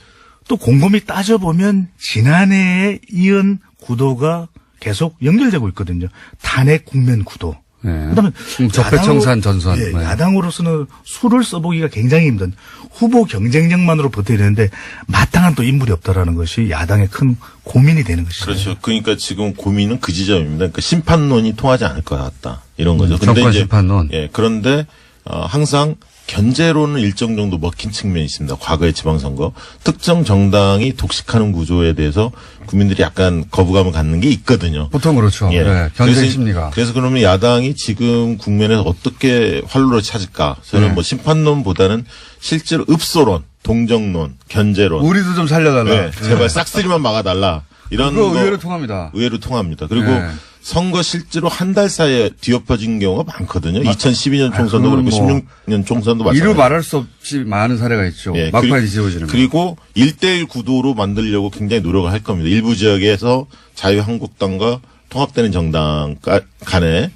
또 곰곰이 따져보면 지난해에 이은 구도가 계속 연결되고 있거든요. 탄핵 국면 구도. 그다음에 적폐청산 전선. 예, 야당으로서는 수를 써보기가 굉장히 힘든 후보 경쟁력만으로 버텨야 되는데 마땅한 또 인물이 없다라는 것이 야당의 큰 고민이 되는 것이죠. 그렇죠. 그러니까 지금 고민은 그 지점입니다. 그러니까 심판론이 통하지 않을 것 같다. 이런 거죠. 정권 심판론. 예, 그런데 항상 견제로는 일정 정도 먹힌 측면이 있습니다. 과거의 지방선거. 특정 정당이 독식하는 구조에 대해서 국민들이 약간 거부감을 갖는 게 있거든요. 보통 그렇죠. 예. 네, 견제 심리가. 그래서 그러면 야당이 지금 국면에서 어떻게 활로를 찾을까? 저는 뭐 심판론보다는 실제로 읍소론, 동정론, 견제론. 우리도 좀 살려달라. 네, 제발 싹쓸이만 막아달라. 이런 그거 거 의외로 통합니다. 의외로 통합니다. 그리고 네. 선거 실제로 한 달 사이에 뒤엎어진 경우가 많거든요. 2012년 총선도 그렇고 그건 뭐 16년 총선도 이루 마찬가지예요. 말할 수 없이 많은 사례가 있죠. 예, 막판에 뒤집어지는 거. 그리고 1대1 구도로 만들려고 굉장히 노력을 할 겁니다. 일부 지역에서 자유한국당과 통합되는 정당 간에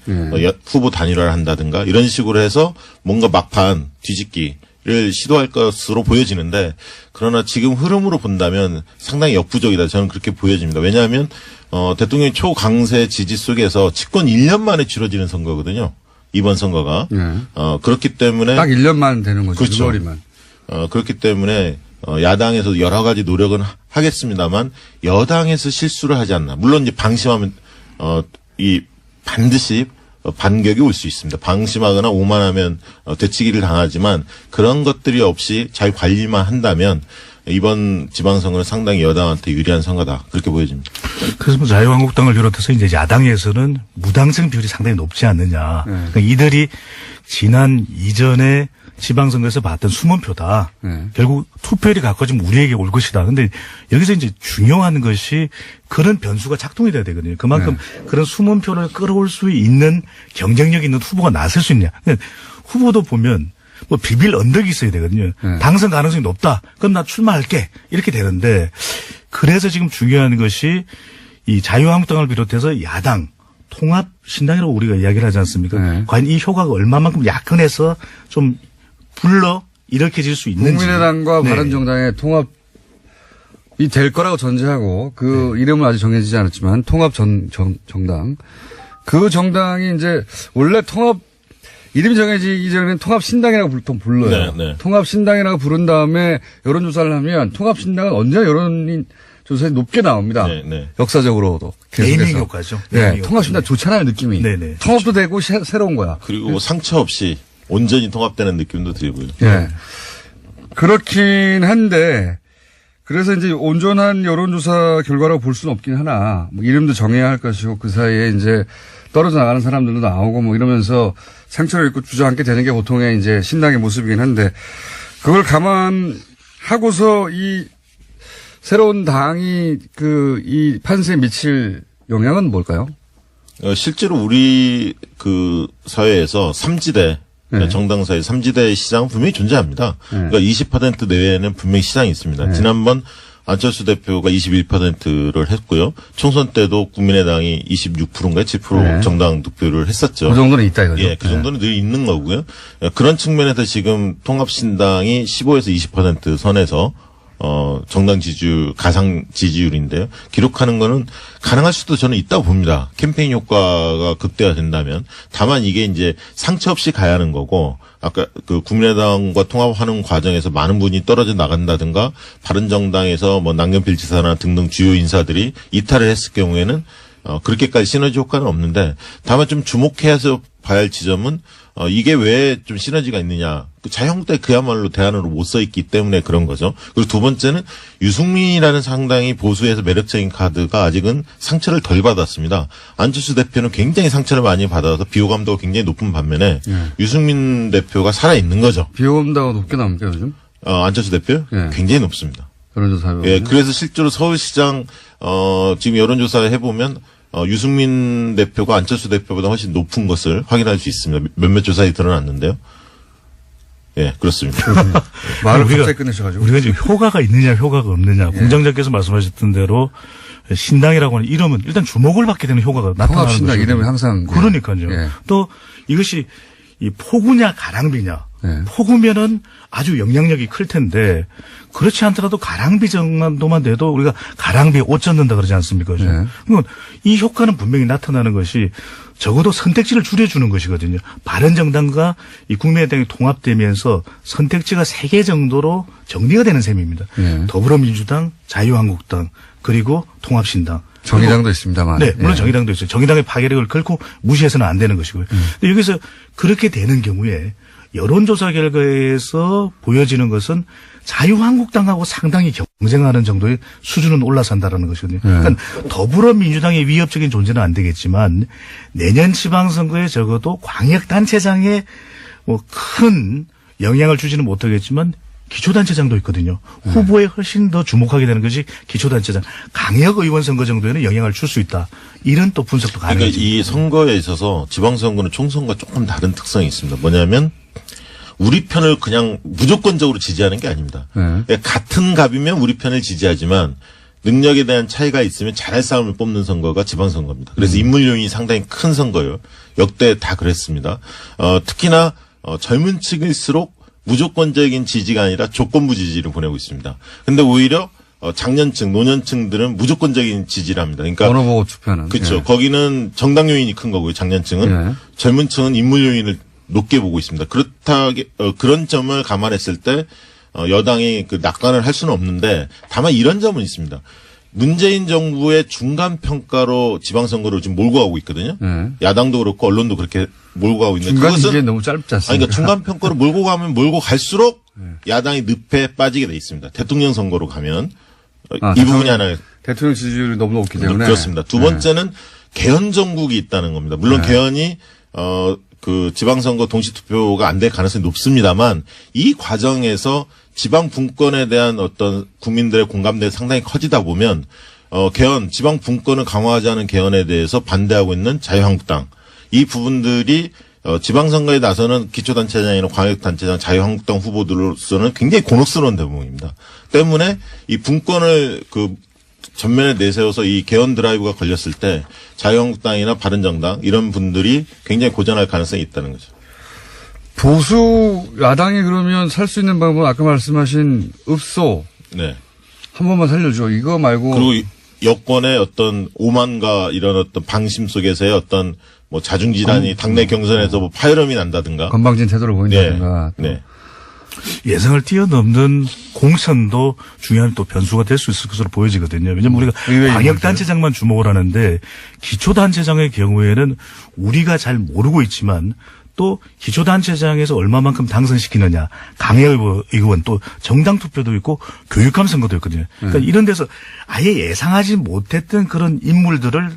후보 단일화를 한다든가 이런 식으로 해서 뭔가 막판 뒤집기를 시도할 것으로 보여지는데 그러나 지금 흐름으로 본다면 상당히 역부족이다. 저는 그렇게 보여집니다. 왜냐하면 대통령의 초강세 지지 속에서 집권 1년 만에 치러지는 선거거든요. 이번 선거가. 그렇기 때문에 딱 1년만 되는 거죠. 그렇죠. 6월이면. 그렇기 때문에 야당에서 여러 가지 노력은 하겠습니다만 여당에서 실수를 하지 않나. 물론 이제 방심하면 이 반드시 반격이 올 수 있습니다. 방심하거나 오만하면 되치기를 당하지만 그런 것들이 없이 잘 관리만 한다면 이번 지방선거는 상당히 여당한테 유리한 선거다. 그렇게 보여집니다. 그래서 뭐 자유한국당을 비롯해서 이제 야당에서는 무당성 비율이 상당히 높지 않느냐. 그러니까 이들이 지난 이전에 지방선거에서 봤던 숨은 표다. 결국 투표율이 가까워지면 우리에게 올 것이다. 근데 여기서 이제 중요한 것이 그런 변수가 작동이 돼야 되거든요. 그만큼 그런 숨은 표를 끌어올 수 있는 경쟁력 있는 후보가 나설 수 있냐. 후보도 보면 뭐 비빌 언덕이 있어야 되거든요. 당선 가능성이 높다. 그럼 나 출마할게. 이렇게 되는데 그래서 지금 중요한 것이 이 자유한국당을 비롯해서 야당 통합 신당이라고 우리가 이야기를 하지 않습니까? 과연 이 효과가 얼마만큼 약근해서 좀 불러 일으켜질 수 있는지. 국민의당과 바른정당의 통합이 될 거라고 전제하고 그 이름은 아직 정해지지 않았지만 통합 정당. 그 정당이 이제 원래 통합 이름이 정해지기 전에는 통합신당이라고 보통 불러요. 네. 통합신당이라고 부른 다음에 여론조사를 하면 통합신당은 언제나 여론조사에 높게 나옵니다. 네. 역사적으로도. 네이밍 계속해서. 효과죠. 네. 네이밍 통합신당 좋잖아요, 느낌이. 네네. 통합도 되고 새로운 거야. 그리고 뭐 상처 없이 온전히 통합되는 느낌도 들고요. 예. 그렇긴 한데, 그래서 이제 온전한 여론조사 결과라고 볼 수는 없긴 하나, 뭐 이름도 정해야 할 것이고, 그 사이에 이제 떨어져 나가는 사람들도 나오고 뭐 이러면서 상처를 입고 주저앉게 되는 게 보통의 이제 신당의 모습이긴 한데, 그걸 감안하고서 이 새로운 당이 이 판세에 미칠 영향은 뭘까요? 실제로 우리 그 사회에서 삼지대 네. 정당 사이 삼지대 시장은 분명히 존재합니다. 그러니까 20% 내외에는 분명히 시장이 있습니다. 지난번 안철수 대표가 21%를 했고요. 총선 때도 국민의당이 26%인가요? 7% 네. 정당 득표를 했었죠. 그 정도는 있다 이거죠. 예, 그 정도는 늘 있는 거고요. 그런 측면에서 지금 통합신당이 15에서 20% 선에서 정당 지지율, 가상 지지율인데요. 기록하는 거는 가능할 수도 저는 있다고 봅니다. 캠페인 효과가 극대화된다면. 다만 이게 이제 상처 없이 가야 하는 거고, 아까 그 국민의당과 통합하는 과정에서 많은 분이 떨어져 나간다든가, 바른정당에서 뭐 남경필 지사나 등등 주요 인사들이 이탈을 했을 경우에는 그렇게까지 시너지 효과는 없는데, 다만 좀 주목해서 봐야 할 지점은 이게 왜 좀 시너지가 있느냐. 자유한국당이 그야말로 대안으로 못 써 있기 때문에 그런 거죠. 그리고 두 번째는 유승민이라는 상당히 보수에서 매력적인 카드가 아직은 상처를 덜 받았습니다. 안철수 대표는 굉장히 상처를 많이 받아서 비호감도가 굉장히 높은 반면에 유승민 대표가 살아있는 거죠. 비호감도가 높게 나옵니까 요즘? 안철수 대표? 예. 굉장히 높습니다. 여론조사. 예, 그래서 실제로 서울시장 지금 여론조사를 해보면 유승민 대표가 안철수 대표보다 훨씬 높은 것을 확인할 수 있습니다. 몇몇 조사에 드러났는데요. 예, 그렇습니다. 말을 갑자기 끝내셔가지고. 우리가 지금 효과가 있느냐 효과가 없느냐. 공장장께서 말씀하셨던 대로 신당이라고 하는 이름은 일단 주목을 받게 되는 효과가 나타나는 통합신당 거죠. 이름이 항상. 그러니까요. 예. 또 이것이 이 폭우냐 가랑비냐. 예. 폭우면은 아주 영향력이 클 텐데 그렇지 않더라도 가랑비 정도만 돼도 우리가 가랑비에 옷 젖는다 그러지 않습니까? 예. 그러면 이 효과는 분명히 나타나는 것이 적어도 선택지를 줄여주는 것이거든요. 바른정당과 이 국민의당이 통합되면서 선택지가 3개 정도로 정리가 되는 셈입니다. 예. 더불어민주당, 자유한국당, 그리고 통합신당. 정의당도 있습니다만. 네, 물론 예. 정의당도 있어요. 정의당의 파괴력을 결코 무시해서는 안 되는 것이고요. 근데 여기서 그렇게 되는 경우에 여론조사 결과에서 보여지는 것은 자유한국당하고 상당히 경쟁하는 정도의 수준은 올라선다라는 것이거든요. 그러니까 더불어민주당의 위협적인 존재는 안 되겠지만 내년 지방선거에 적어도 광역단체장에 뭐 큰 영향을 주지는 못하겠지만 기초단체장도 있거든요. 후보에 훨씬 더 주목하게 되는 것이 기초단체장. 강역의원 선거 정도에는 영향을 줄 수 있다. 이런 또 분석도 그러니까 가능해집니다. 이 선거에 있어서 지방선거는 총선과 조금 다른 특성이 있습니다. 뭐냐면 우리 편을 그냥 무조건적으로 지지하는 게 아닙니다. 그러니까 같은 갑이면 우리 편을 지지하지만 능력에 대한 차이가 있으면 잘할 사람을 뽑는 선거가 지방선거입니다. 그래서 인물 요인이 상당히 큰 선거예요. 역대 다 그랬습니다. 특히나 젊은 층일수록 무조건적인 지지가 아니라 조건부 지지를 보내고 있습니다. 근데 오히려 장년층, 노년층들은 무조건적인 지지를 합니다. 그러니까 번호 보고 투표하는. 그렇죠. 예. 거기는 정당 요인이 큰 거고요. 장년층은 예. 젊은 층은 인물 요인을 높게 보고 있습니다. 그런 점을 감안했을 때 여당이 그 낙관을 할 수는 없는데 다만 이런 점은 있습니다. 문재인 정부의 중간 평가로 지방선거를 지금 몰고 가고 있거든요. 야당도 그렇고 언론도 그렇게 몰고 가고 있는데 중간 그것은 이게 너무 짧지 않습니까? 그러니까 중간 평가로 몰고 가면 몰고 갈수록 야당이 늪에 빠지게 돼 있습니다. 대통령 선거로 가면 이 부분이 하나 대통령 지지율이 너무 높기 때문에. 그렇습니다. 두 번째는 개헌 정국이 있다는 겁니다. 물론 개헌이 그 지방선거 동시투표가 안 될 가능성이 높습니다만 이 과정에서 지방 분권에 대한 어떤 국민들의 공감대가 상당히 커지다 보면 개헌 지방 분권을 강화하지 않은 개헌에 대해서 반대하고 있는 자유한국당 이 부분들이 지방선거에 나서는 기초단체장이나 광역단체장 자유한국당 후보들로서는 굉장히 곤혹스러운 대목입니다. 때문에 이 분권을 그 전면에 내세워서 이 개헌 드라이브가 걸렸을 때 자유한국당이나 바른정당 이런 분들이 굉장히 고전할 가능성이 있다는 거죠. 보수 야당이 그러면 살 수 있는 방법은 아까 말씀하신 읍소 네. 한 번만 살려줘. 이거 말고. 그리고 여권의 어떤 오만과 이런 어떤 방심 속에서의 어떤 뭐 자중질환이 당내 경선에서 뭐 파열음이 난다든가. 건방진 태도를 보인다든가. 네. 예상을 뛰어넘는 공천도 중요한 또 변수가 될 수 있을 것으로 보여지거든요. 왜냐하면 우리가 의외의 광역단체장만 주목을 하는데 기초단체장의 경우에는 우리가 잘 모르고 있지만 또 기초단체장에서 얼마만큼 당선시키느냐, 강의의원 또 정당 투표도 있고 교육감 선거도 있거든요. 그러니까 이런 데서 아예 예상하지 못했던 그런 인물들을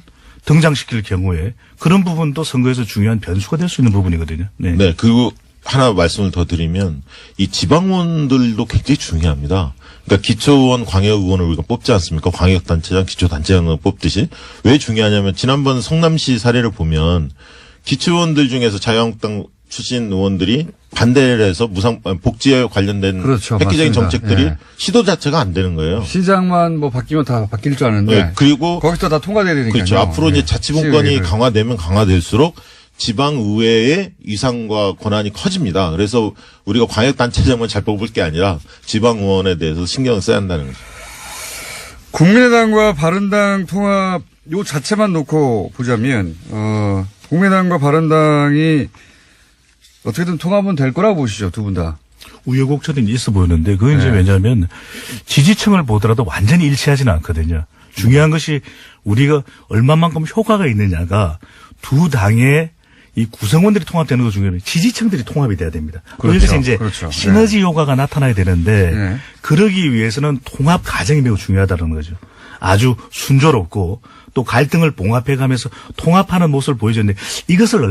등장시킬 경우에 그런 부분도 선거에서 중요한 변수가 될 수 있는 부분이거든요. 네. 네. 그리고 하나 말씀을 더 드리면 이 지방의원들도 굉장히 중요합니다. 그러니까 기초의원, 광역의원을 우리가 뽑지 않습니까? 광역단체장, 기초단체장을 뽑듯이. 왜 중요하냐면 지난번 성남시 사례를 보면 기초의원들 중에서 자유한국당 출신 의원들이 반대를 해서 복지에 관련된 그렇죠. 획기적인 맞습니다. 정책들이 예. 시도 자체가 안 되는 거예요. 시장만 뭐 바뀌면 다 바뀔 줄 아는데. 네, 그리고 거기서 다 통과돼야 되니까요. 그렇죠. 앞으로 이제 예. 자치분권이 시의회를. 강화되면 강화될수록 지방의회의 위상과 권한이 커집니다. 그래서 우리가 광역단체장만 잘 뽑을 게 아니라 지방의원에 대해서 신경을 써야 한다는 거죠. 국민의당과 바른당 통합 요 자체만 놓고 보자면 국민의당과 바른당이 어떻게든 통합은 될 거라고 보시죠, 두 분 다. 우여곡절이 있어 보이는데 그건 이제 네. 왜냐하면 지지층을 보더라도 완전히 일치하지는 않거든요. 중요한 것이 우리가 얼마만큼 효과가 있느냐가 두 당의 이 구성원들이 통합되는 거 중요해요. 지지층들이 통합이 돼야 됩니다. 그렇죠. 여기서 이제 그렇죠. 시너지 효과가 나타나야 되는데 네. 그러기 위해서는 통합 과정이 매우 중요하다는 거죠. 아주 순조롭고 또 갈등을 봉합해가면서 통합하는 모습을 보여줬는데 이것을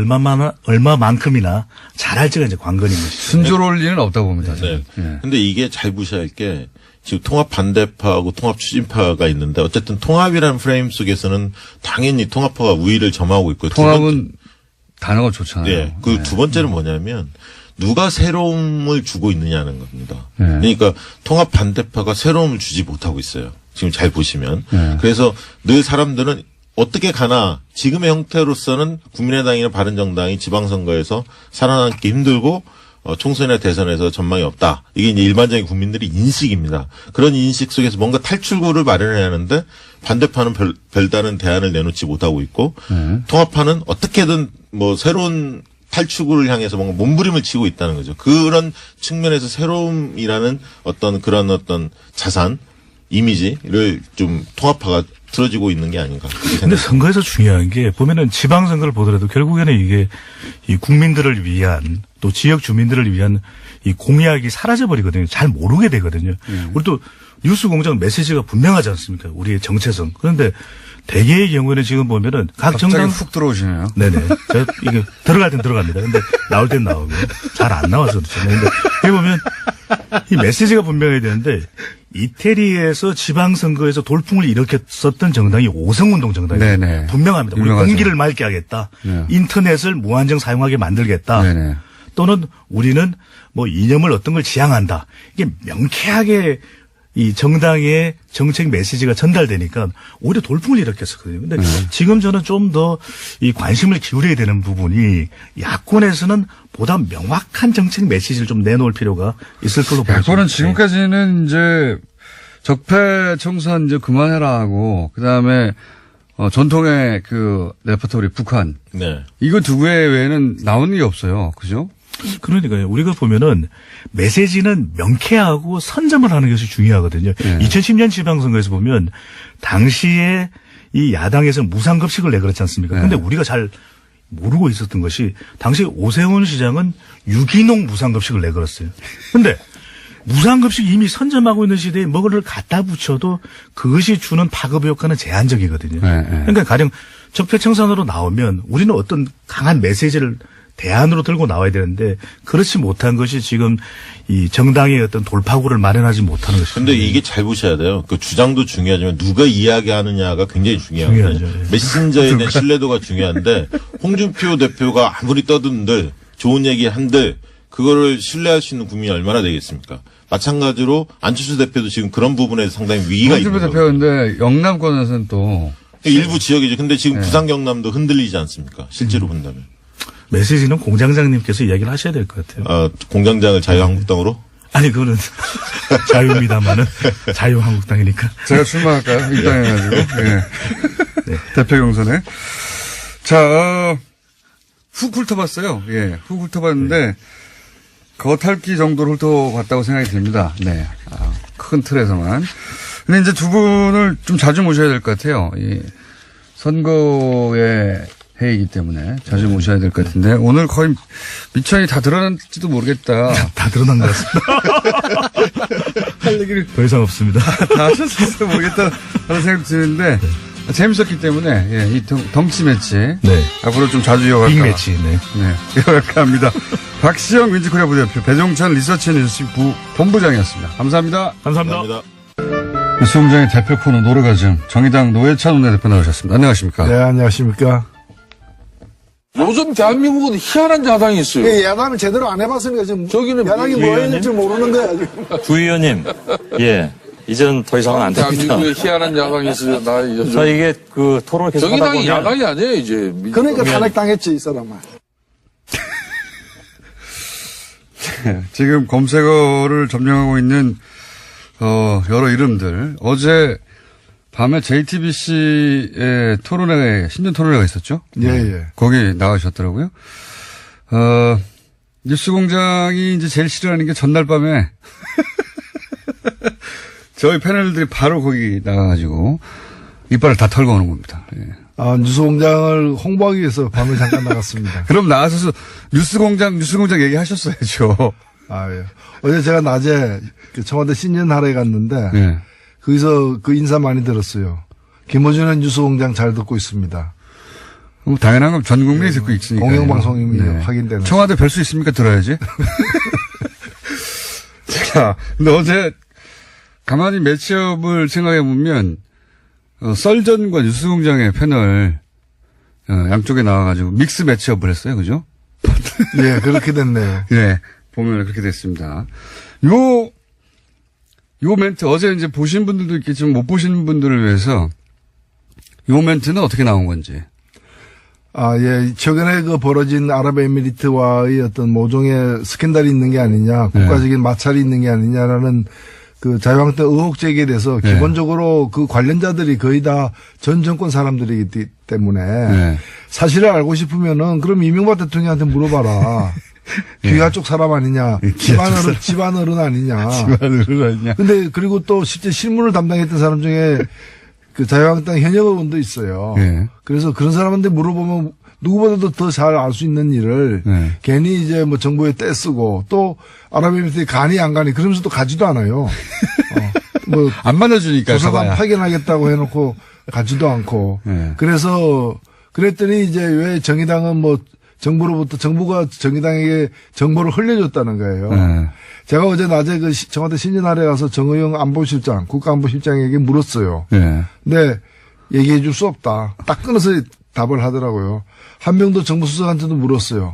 얼마만큼이나 잘할지가 이제 관건인 것이죠. 순조로울 리는 없다고 봅니다. 네. 저는. 예. 근데 이게 잘 보셔야 할 게 지금 통합 반대파하고 통합 추진파가 있는데 어쨌든 통합이라는 프레임 속에서는 당연히 통합파가 우위를 점하고 있고 통합은 단어가 좋잖아요. 네. 그 두 번째는 뭐냐면 누가 새로움을 주고 있느냐는 겁니다. 네. 그러니까 통합 반대파가 새로움을 주지 못하고 있어요. 지금 잘 보시면. 네. 그래서 늘 사람들은 어떻게 가나 지금의 형태로서는 국민의당이나 바른정당이 지방선거에서 살아남기 힘들고 총선이나 대선에서 전망이 없다. 이게 이제 일반적인 국민들의 인식입니다. 그런 인식 속에서 뭔가 탈출구를 마련해야 하는데 반대파는 별다른 대안을 내놓지 못하고 있고 통합파는 어떻게든 뭐 새로운 탈출구를 향해서 뭔가 몸부림을 치고 있다는 거죠. 그런 측면에서 새로움이라는 그런 자산, 이미지를 좀 통합파가 틀어지고 있는 게 아닌가. 근데 선거에서 중요한 게 보면은 지방선거를 보더라도 결국에는 이게 이 국민들을 위한 또 지역 주민들을 위한 이 공약이 사라져버리거든요. 잘 모르게 되거든요. 우리 또 뉴스공장 메시지가 분명하지 않습니까? 우리의 정체성. 그런데 대개의 경우에는 지금 보면은 각 갑자기 정당 훅 들어오시네요. 네네. 제가 이게 들어갈 땐 들어갑니다. 근데 나올 땐 나오고 잘 안 나와서 그렇죠. 근데 여기 보면 이 메시지가 분명해야 되는데 이태리에서 지방선거에서 돌풍을 일으켰었던 정당이 오성운동 정당이에요. 네네. 분명합니다. 우리 유명하죠. 공기를 맑게 하겠다. 네. 인터넷을 무한정 사용하게 만들겠다. 네네. 또는 우리는 뭐 이념을 어떤 걸 지향한다. 이게 명쾌하게 이 정당의 정책 메시지가 전달되니까 오히려 돌풍을 일으켰었거든요. 근데 지금 저는 좀 더 이 관심을 기울여야 되는 부분이 야권에서는 보다 명확한 정책 메시지를 좀 내놓을 필요가 있을 걸로 보여요. 야권은 지금까지는 이제 적폐청산 이제 그만해라 하고 그다음에 전통의 그 레퍼토리 북한 네. 이거 두 개 외에는 나오는 게 없어요. 그죠? 그러니까요. 우리가 보면은 메시지는 명쾌하고 선점을 하는 것이 중요하거든요. 네. 2010년 지방선거에서 보면 당시에 이 야당에서 무상급식을 내걸었지 않습니까? 네. 근데 우리가 잘 모르고 있었던 것이 당시 오세훈 시장은 유기농 무상급식을 내걸었어요. 근데 무상급식 이미 선점하고 있는 시대에 뭐를 갖다 붙여도 그것이 주는 파급 효과는 제한적이거든요. 네, 네. 그러니까 가령 적폐청산으로 나오면 우리는 어떤 강한 메시지를 대안으로 들고 나와야 되는데 그렇지 못한 것이 지금 이 정당의 어떤 돌파구를 마련하지 못하는 것입니다. 근데 이게 잘 보셔야 돼요. 그 주장도 중요하지만 누가 이야기하느냐가 굉장히 중요하거든요. 중요하죠. 예. 메신저에 대한 신뢰도가 중요한데 홍준표 대표가 아무리 떠든들 좋은 얘기 한들 그거를 신뢰할 수 있는 국민이 얼마나 되겠습니까? 마찬가지로 안철수 대표도 지금 그런 부분에서 상당히 위기가 있는 홍준표 거예요. 대표인데 영남권에서는 또 일부 지역이죠. 근데 지금 네. 부산 경남도 흔들리지 않습니까? 실제로 본다면. 메시지는 공장장님께서 이야기를 하셔야 될 것 같아요. 공장장을 자유한국당으로? 아니 그거는 자유입니다만은 자유한국당이니까. 제가 출마할까요? 입당해가지고. 예. 네. 대표 경선에. 자, 훅 훑어봤어요. 예, 훅 훑어봤는데, 겉핥기 정도로 훑어봤다고 생각이 듭니다. 네. 큰 틀에서만. 근데 이제 두 분을 좀 자주 모셔야 될 것 같아요. 이 선거의 해이기 때문에 자주 모셔야 될 것 같은데, 오늘 거의 미천이 다 드러났지도 모르겠다. 다 드러난 것 같습니다. 할 얘기를 더 이상 없습니다. 다 하셨을지도 모르겠다 하는 생각이 드는데, 재밌었기 때문에, 예, 이 덩치 매치. 네. 앞으로 좀 자주 이어갈까. 빅매치. 네. 네. 이어갈까 합니다. 박시영 윈즈코리아 부대표, 배종찬 리서치 뉴스 부 본부장이었습니다. 감사합니다. 감사합니다. 뉴스공장의 대표 코너 노르가즘, 정의당 노회찬 원내대표 나오셨습니다. 안녕하십니까. 네, 안녕하십니까. 요즘 대한민국은 희한한 야당이 있어요. 야당을 제대로 안 해봤으니까 지금 저기는 야당이 뭐 해야 될지 모르는 거야 지금. 주 의원님, 예, 이제는 더 이상은 안 됩니다. 대한민국에 희한한 야당이 있어요. 나 이제 자, 이게 그 토론을 계속 하다 정의당이 보면 야당이 아니에요 이제. 그러니까 탄핵당했지 이 사람은. 지금 검색어를 점령하고 있는 여러 이름들. 어제 밤에 JTBC의 신년 토론회가 있었죠? 예. 거기 나가셨더라고요. 뉴스공장이 이제 제일 싫어하는 게 전날 밤에 저희 패널들이 바로 거기 나가가지고 이빨을 다 털고 오는 겁니다. 예. 뉴스공장을 홍보하기 위해서 밤에 잠깐 나갔습니다. 그럼 나가셔서 뉴스공장 얘기하셨어야죠. 예. 어제 제가 낮에 그 청와대 신년하러에 갔는데 예. 거기서 그 인사 많이 들었어요. 김어준의 뉴스공장 잘 듣고 있습니다. 당연한 건 전 국민이 듣고 있으니까. 공영방송입니다. 확인되는. 청와대 뵐 수 있습니까? 들어야지. 자, 근데 어제 가만히 매치업을 생각해 보면 썰전과 뉴스공장의 패널 양쪽에 나와가지고 믹스 매치업을 했어요, 그죠? 예, 그렇게 됐네요. 예, 보면 그렇게 됐습니다. 요 멘트 어제 이제 보신 분들도 있겠지만 못 보신 분들을 위해서 요 멘트는 어떻게 나온 건지. 예. 최근에 그 벌어진 아랍에미리트와의 어떤 모종의 스캔들이 있는 게 아니냐, 국가적인 마찰이 있는 게 아니냐라는 그 자유한국당 의혹 제기에 대해서 기본적으로 그 관련자들이 거의 다 전 정권 사람들이기 때문에 사실을 알고 싶으면은 그럼 이명박 대통령한테 물어봐라. 귀하 쪽 사람 아니냐, 집안 어른 아니냐. 근데 그리고 또 실제 실무를 담당했던 사람 중에 그 자유한국당 현역 의원도 있어요. 그래서 그런 사람한테 물어보면 누구보다도 더 잘 알 수 있는 일을 괜히 이제 뭐 정부에 떼쓰고 또 아랍에미리트에 가니 안 가니 그러면서 또 가지도 않아요. 뭐 안 만나주니까. 조사관 파견하겠다고 해놓고 가지도 않고. 그래서 그랬더니 이제 왜 정의당은 뭐 정부가 정의당에게 정보를 흘려줬다는 거예요. 제가 어제 낮에 그 청와대 신년하러에 가서 정의용 안보실장, 국가안보실장에게 물었어요. 근데 얘기해 줄 수 없다. 딱 끊어서 답을 하더라고요. 한명도 정부수석한테도 물었어요.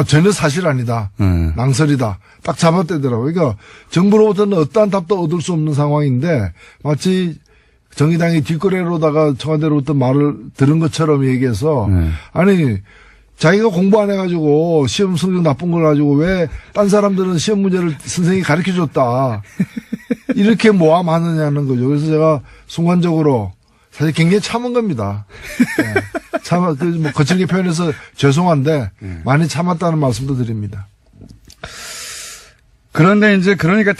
전혀 사실 아니다. 낭설이다. 딱 잡아떼더라고요. 그러니까 정부로부터는 어떠한 답도 얻을 수 없는 상황인데 마치 정의당이 뒷거래로다가 청와대로부터 말을 들은 것처럼 얘기해서 아니 자기가 공부 안 해가지고 시험 성적 나쁜 걸 가지고 왜 딴 사람들은 시험 문제를 선생님이 가르쳐줬다. 이렇게 모함하느냐는 거죠. 그래서 제가 순간적으로 사실 굉장히 참은 겁니다. 뭐 거칠게 표현해서 죄송한데 많이 참았다는 말씀도 드립니다. 그런데 이제 그러니까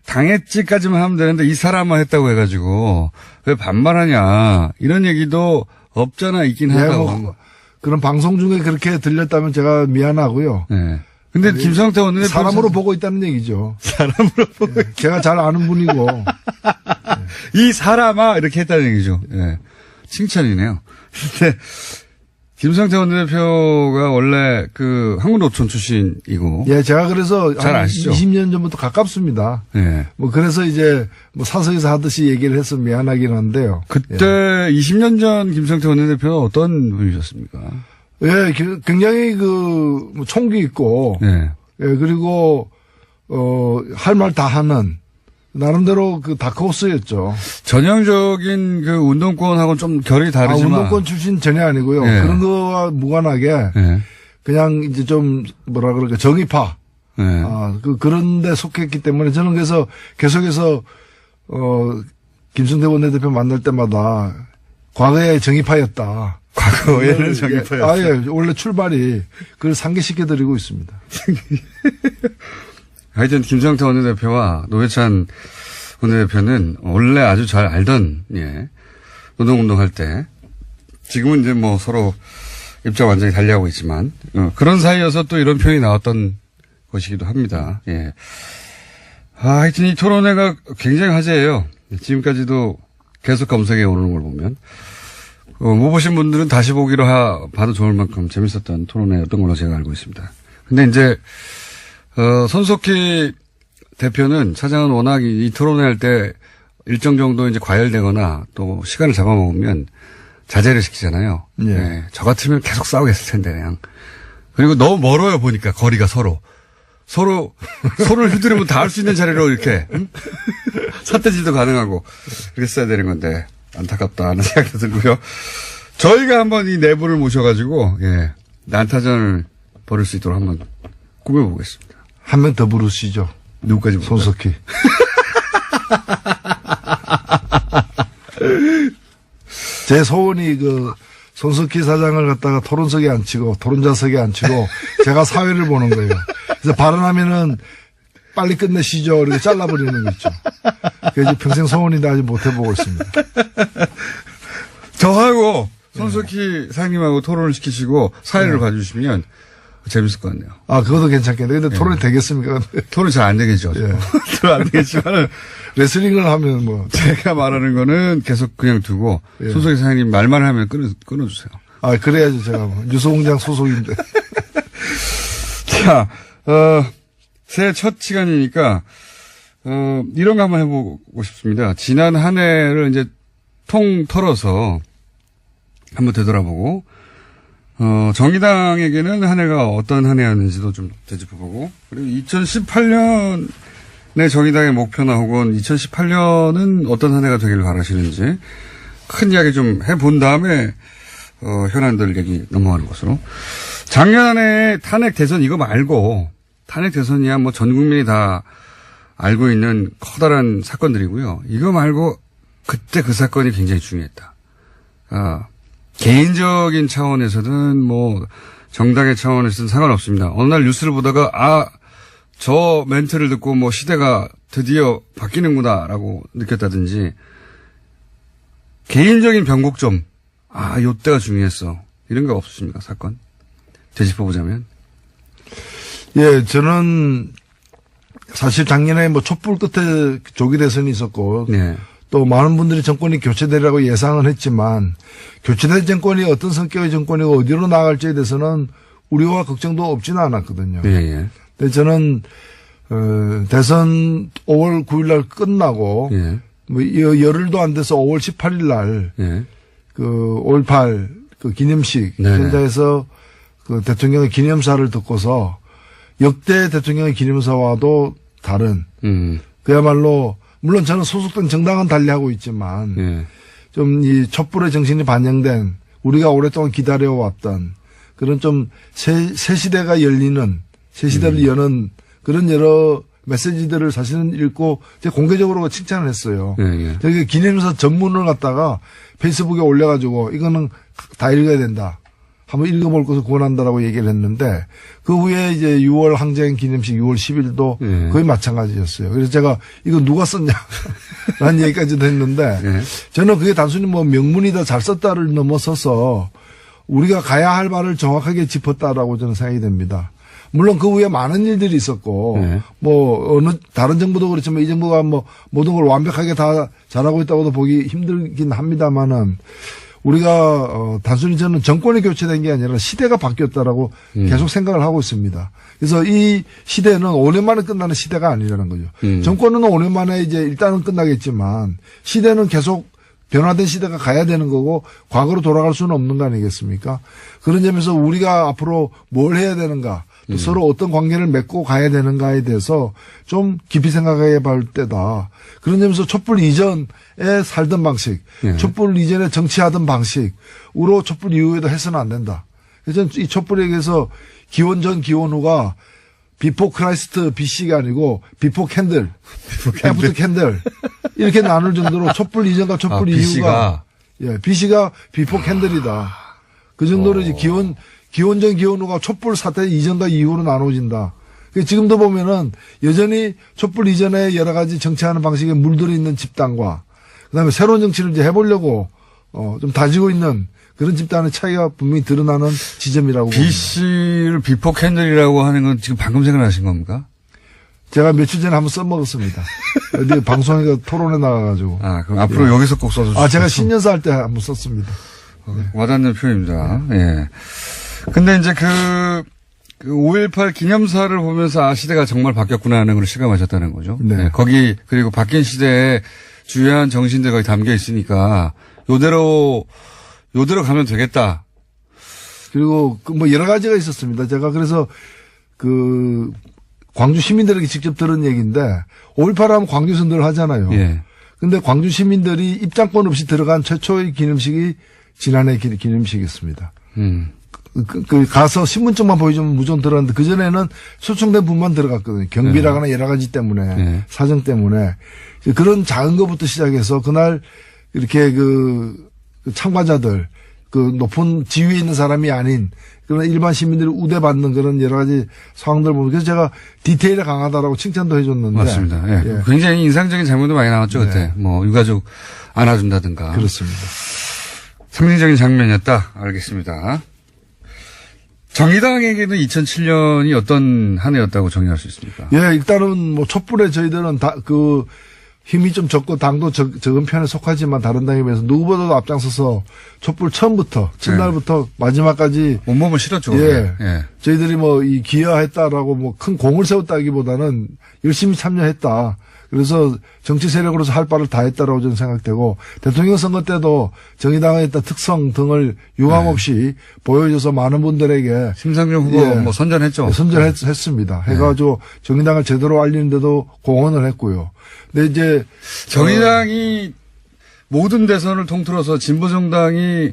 당했지까지만 하면 되는데 이 사람만 했다고 해가지고 왜 반말하냐 이런 얘기도 없잖아 있긴 하다고. 그런 방송 중에 그렇게 들렸다면 제가 미안하고요. 근데 김성태 원내대표 사람으로 보고 있다는 얘기죠. 사람으로 보고 제가 잘 아는 분이고 이 사람아 이렇게 했다는 얘기죠. 칭찬이네요. 근데 김성태 원내대표가 원래 그 한국노총 출신이고. 제가 그래서 잘 아시죠? 20년 전부터 가깝습니다. 뭐 그래서 이제 뭐 사석에서 하듯이 얘기를 해서 미안하긴 한데요. 그때 20년 전 김성태 원내대표는 어떤 분이셨습니까? 굉장히 뭐 총기 있고. 그리고 할 말 다 하는 나름대로 그 다크호스였죠. 전형적인 그 운동권하고는 좀 결이 다르지만. 운동권 출신 전혀 아니고요. 그런 거와 무관하게 그냥 이제 좀 뭐라 그럴까 정의파. 그런데 속했기 때문에 저는 그래서 계속해서 김성태 원내대표 만날 때마다 과거에 정의파였다. 과거에는 정의파였다. 원래 출발이 그걸 상기시켜드리고 있습니다. 하여튼 김성태 원내대표와 노회찬 원내대표는 원래 아주 잘 알던 노동운동할 때 지금은 이제 뭐 서로 입장 완전히 달리하고 있지만 그런 사이여서 또 이런 표현이 나왔던 것이기도 합니다. 하여튼 이 토론회가 굉장히 화제예요. 지금까지도 계속 검색에 오르는 걸 보면 못 보신 분들은 다시 보기로 봐도 좋을 만큼 재밌었던 토론회였던 걸로 제가 알고 있습니다. 근데 이제 손석희 대표는 차장은 워낙 이 토론회 할 때 일정 정도 이제 과열되거나 또 시간을 잡아먹으면 자제를 시키잖아요. 예. 네. 저 같으면 계속 싸우겠을 텐데, 그냥. 그리고 너무 멀어요, 보니까, 거리가 서로. 서로를 휘두르면 다 할 수 있는 자리로 이렇게, 응? 삿대질도 가능하고, 그랬어야 되는 건데, 안타깝다는 생각도 들고요. 저희가 한번 이 내부를 모셔가지고, 예, 난타전을 벌일 수 있도록 한번 꾸며보겠습니다. 한 명 더 부르시죠. 누구까지 볼까요? 손석희. 제 소원이 손석희 사장을 갖다가 토론석에 앉히고 토론자석에 앉히고 제가 사회를 보는 거예요. 그래서 발언하면은 빨리 끝내시죠. 이렇게 잘라버리는 거 있죠. 그게 이제 평생 소원인데 아직 못 해보고 있습니다. 저하고 손석희 사장님하고 토론을 시키시고 사회를 봐주시면 재밌을 것 같네요. 아, 그것도 괜찮겠네. 근데 토론이 되겠습니까? 토론이 잘 안 되겠죠. 예. 토론 안 되겠지만 레슬링을 하면 뭐. 제가 말하는 거는 계속 그냥 두고 예. 손석희 사장님 말만 하면 끊어주세요. 아, 그래야죠. 제가 뭐. 뉴스공장 소속인데. 자, 새해 첫 시간이니까, 이런 거 한번 해보고 싶습니다. 지난 한 해를 이제 통 털어서 한번 되돌아보고, 정의당에게는 한 해가 어떤 한 해였는지도 좀 되짚어보고, 그리고 2018년의 정의당의 목표나 혹은 2018년은 어떤 한 해가 되기를 바라시는지 큰 이야기 좀 해본 다음에, 현안들 얘기 넘어가는 것으로. 작년에 탄핵 대선 이거 말고, 탄핵 대선이야 뭐 전 국민이 다 알고 있는 커다란 사건들이고요. 이거 말고 그때 그 사건이 굉장히 중요했다. 개인적인 차원에서든 뭐 정당의 차원에서든 상관없습니다. 어느 날 뉴스를 보다가 저 멘트를 듣고 뭐 시대가 드디어 바뀌는구나라고 느꼈다든지 개인적인 변곡점 요때가 중요했어. 이런 거 없으십니까? 사건 되짚어보자면. 예, 저는 사실 작년에 뭐 촛불 끝에 조기 대선이 있었고 네. 또 많은 분들이 정권이 교체되리라고 예상은 했지만 교체된 정권이 어떤 성격의 정권이고 어디로 나갈지에 대해서는 우려와 걱정도 없지는 않았거든요. 예, 예. 근데 저는 대선 5월 9일 날 끝나고 예. 뭐 열흘도 안 돼서 5월 18일 날 예. 5.18 기념식 네네. 현장에서 대통령의 기념사를 듣고서 역대 대통령의 기념사와도 다른 그야말로 물론 저는 소속된 정당은 달리하고 있지만 예. 좀 이 촛불의 정신이 반영된 우리가 오랫동안 기다려왔던 그런 좀 새 시대가 열리는 새 시대를 여는 그런 여러 메시지들을 사실은 읽고 제가 공개적으로 칭찬을 했어요. 예, 예. 저기 기념사 전문을 갖다가 페이스북에 올려가지고 이거는 다 읽어야 된다. 한번 읽어볼 것을 권한다라고 얘기를 했는데 그 후에 이제 6월 항쟁 기념식 6월 10일도 예. 거의 마찬가지였어요. 그래서 제가 이거 누가 썼냐 라는 얘기까지도 했는데 예. 저는 그게 단순히 뭐 명문이다 잘 썼다를 넘어서서 우리가 가야 할 바를 정확하게 짚었다라고 저는 생각이 됩니다. 물론 그 후에 많은 일들이 있었고 네. 뭐 어느 다른 정부도 그렇지만 이 정부가 뭐 모든 걸 완벽하게 다 잘하고 있다고도 보기 힘들긴 합니다만은 우리가 단순히 저는 정권이 교체된 게 아니라 시대가 바뀌었다라고 계속 생각을 하고 있습니다. 그래서 이 시대는 5년 만에 끝나는 시대가 아니라는 거죠. 정권은 5년 만에 이제 일단은 끝나겠지만 시대는 계속 변화된 시대가 가야 되는 거고 과거로 돌아갈 수는 없는 거 아니겠습니까? 그런 점에서 우리가 앞으로 뭘 해야 되는가 또 서로 어떤 관계를 맺고 가야 되는가에 대해서 좀 깊이 생각해 볼 때다. 그런 점에서 촛불 이전에 살던 방식, 예. 촛불 이전에 정치하던 방식으로 촛불 이후에도 해서는 안 된다. 그래서 이 촛불에게서 기원 전 기원 후가 비포 크라이스트 BC가 아니고 비포 캔들, 애프터 캔들 이렇게 나눌 정도로 촛불 이전과 촛불 이후가 BC가 비포 캔들이다. 그 정도로 이제 기원 전 기원 후가 촛불 사태 이전과 이후로 나눠진다. 지금도 보면은 여전히 촛불 이전에 여러 가지 정치하는 방식에 물들어 있는 집단과 그다음에 새로운 정치를 이제 해보려고 좀 다지고 있는 그런 집단의 차이가 분명히 드러나는 지점이라고 봅니다. BC를 비포 캔들이라고 하는 건 지금 방금 생각나신 겁니까? 제가 며칠 전에 한번 써먹었습니다. 어디 방송에 토론에 나가가지고. 그럼 앞으로 여기서 꼭 써주세요. 제가 신년사 할 때 한번 썼습니다. 와닿는 표현입니다. 예. 근데 이제 그 5.18 기념사를 보면서 시대가 정말 바뀌었구나 하는 걸 실감하셨다는 거죠. 네. 거기, 그리고 바뀐 시대에 주요한 정신들 거기 담겨 있으니까, 요대로 요대로 가면 되겠다. 그리고 그 뭐 여러 가지가 있었습니다. 제가 그래서 그 광주 시민들에게 직접 들은 얘기인데 5.18 하면 광주 선도를 하잖아요. 예. 근데 광주 시민들이 입장권 없이 들어간 최초의 기념식이 지난해 기념식이었습니다. 그 가서 신분증만 보여주면 무조건 들어갔는데 그전에는 소총된 분만 들어갔거든요. 경비라거나 여러 가지 때문에 네. 사정 때문에 그런 작은 것부터 시작해서 그날 이렇게 그 참가자들 그 높은 지위에 있는 사람이 아닌 그런 일반 시민들이 우대받는 그런 여러 가지 상황들 보면 그래서 제가 디테일에 강하다라고 칭찬도 해줬는데 맞습니다. 예. 예. 굉장히 인상적인 장면도 많이 나왔죠, 그때. 뭐, 유가족 안아준다든가. 그렇습니다. 상징적인 장면이었다. 알겠습니다. 정의당에게는 2007년이 어떤 한 해였다고 정의할 수 있습니까? 예, 일단은 뭐 촛불에 저희들은 다 그 힘이 좀 적고 당도 적은 편에 속하지만 다른 당에 비해서 누구보다도 앞장서서 촛불 처음부터 첫날부터 마지막까지 온몸을 실었죠. 예. 예. 저희들이 뭐 이 기여했다라고 뭐 큰 공을 세웠다기보다는 열심히 참여했다. 그래서 정치 세력으로서 할 바를 다 했다라고 저는 생각되고 대통령 선거 때도 정의당의 어떤 특성 등을 유감없이 보여줘서 많은 분들에게 심상정 후보 예. 뭐 선전했죠. 선전했습니다. 해가지고 정의당을 제대로 알리는데도 공헌을 했고요. 근데 이제 정의당이 모든 대선을 통틀어서 진보정당이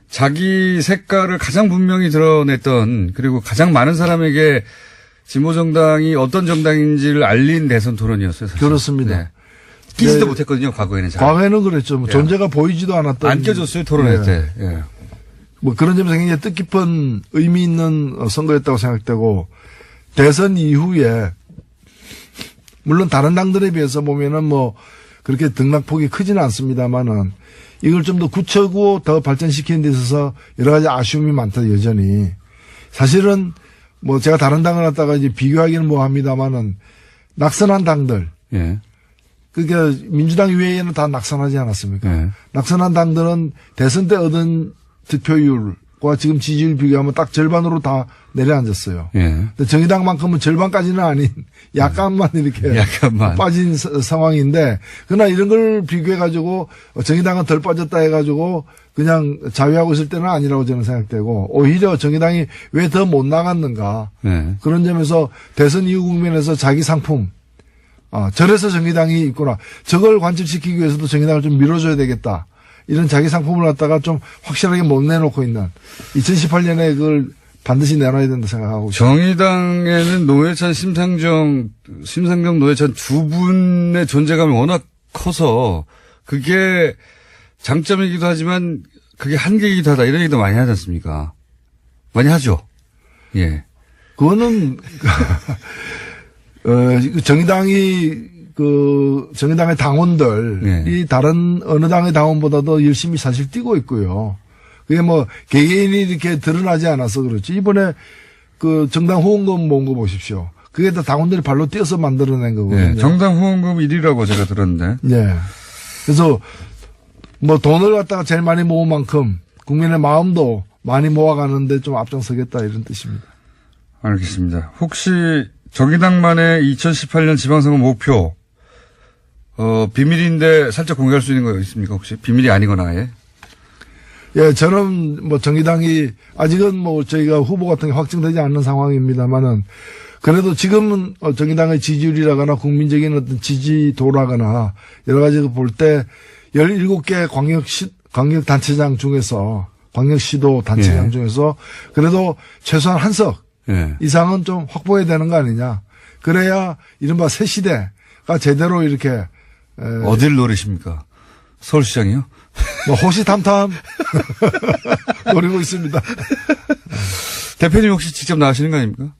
자기 색깔을 가장 분명히 드러냈던 그리고 가장 많은 사람에게 진보정당이 어떤 정당인지를 알린 대선 토론이었어요. 사실. 그렇습니다. 네. 끼지도 예. 못했거든요. 과거에는 잘. 과거에는 그랬죠. 뭐 예. 존재가 보이지도 않았던. 안 껴줬어요. 토론회 예. 때. 예. 뭐 그런 점에서 굉장히 뜻깊은 의미 있는 선거였다고 생각되고 대선 이후에 물론 다른 당들에 비해서 보면은 뭐 그렇게 등락폭이 크지는 않습니다만은 이걸 좀 더 굳히고 더 발전시키는 데 있어서 여러 가지 아쉬움이 많다 여전히. 사실은 뭐 제가 다른 당을 갖다가 이제 비교하기는 뭐합니다만은 낙선한 당들. 예. 그러니까 민주당 이외에는 다 낙선하지 않았습니까? 예. 낙선한 당들은 대선 때 얻은 득표율과 지금 지지율 비교하면 딱 절반으로 다 내려앉았어요. 예. 근데 정의당만큼은 절반까지는 아닌 약간만 이렇게 약간만. 빠진 상황인데 그러나 이런 걸 비교해가지고 정의당은 덜 빠졌다 해가지고 그냥 자위하고 있을 때는 아니라고 저는 생각되고 오히려 정의당이 왜 더 못 나갔는가 예. 그런 점에서 대선 이후 국면에서 자기 상품 저래서 정의당이 있구나. 저걸 관철시키기 위해서도 정의당을 좀 밀어줘야 되겠다. 이런 자기 상품을 갖다가 좀 확실하게 못 내놓고 있는 2018년에 그걸 반드시 내놔야 된다 생각하고 있습니다. 정의당에는 노회찬, 심상정 노회찬 두 분의 존재감이 워낙 커서 그게 장점이기도 하지만 그게 한계이기도 하다 이런 얘기도 많이 하지 않습니까? 많이 하죠. 예. 그거는 정의당의 당원들이 다른 어느 당의 당원보다도 열심히 사실 뛰고 있고요. 그게 뭐 개개인이 이렇게 드러나지 않아서 그렇지. 이번에 그 정당 후원금 모은 거 보십시오. 그게 다 당원들이 발로 뛰어서 만들어낸 거거든요. 예. 정당 후원금 1위라고 제가 들었는데. 예. 그래서 뭐 돈을 갖다가 제일 많이 모은 만큼 국민의 마음도 많이 모아가는데 좀 앞장서겠다 이런 뜻입니다. 알겠습니다. 혹시 정의당만의 2018년 지방선거 목표 비밀인데 살짝 공개할 수 있는 거 있습니까 혹시? 비밀이 아니거나 아예? 예, 저는 뭐 정의당이 아직은 뭐 저희가 후보 같은 게 확정되지 않는 상황입니다만은 그래도 지금은 정의당의 지지율이라거나 국민적인 어떤 지지도라거나 여러 가지 볼 때 17개 광역단체장 중에서 광역시도 단체장 예. 중에서 그래도 최소한 한 석 예. 이상은 좀 확보해야 되는 거 아니냐. 그래야 이른바 새 시대가 제대로 이렇게 어딜 노리십니까? 서울시장이요? 뭐 호시탐탐 노리고 있습니다. 대표님 혹시 직접 나가시는 거 아닙니까?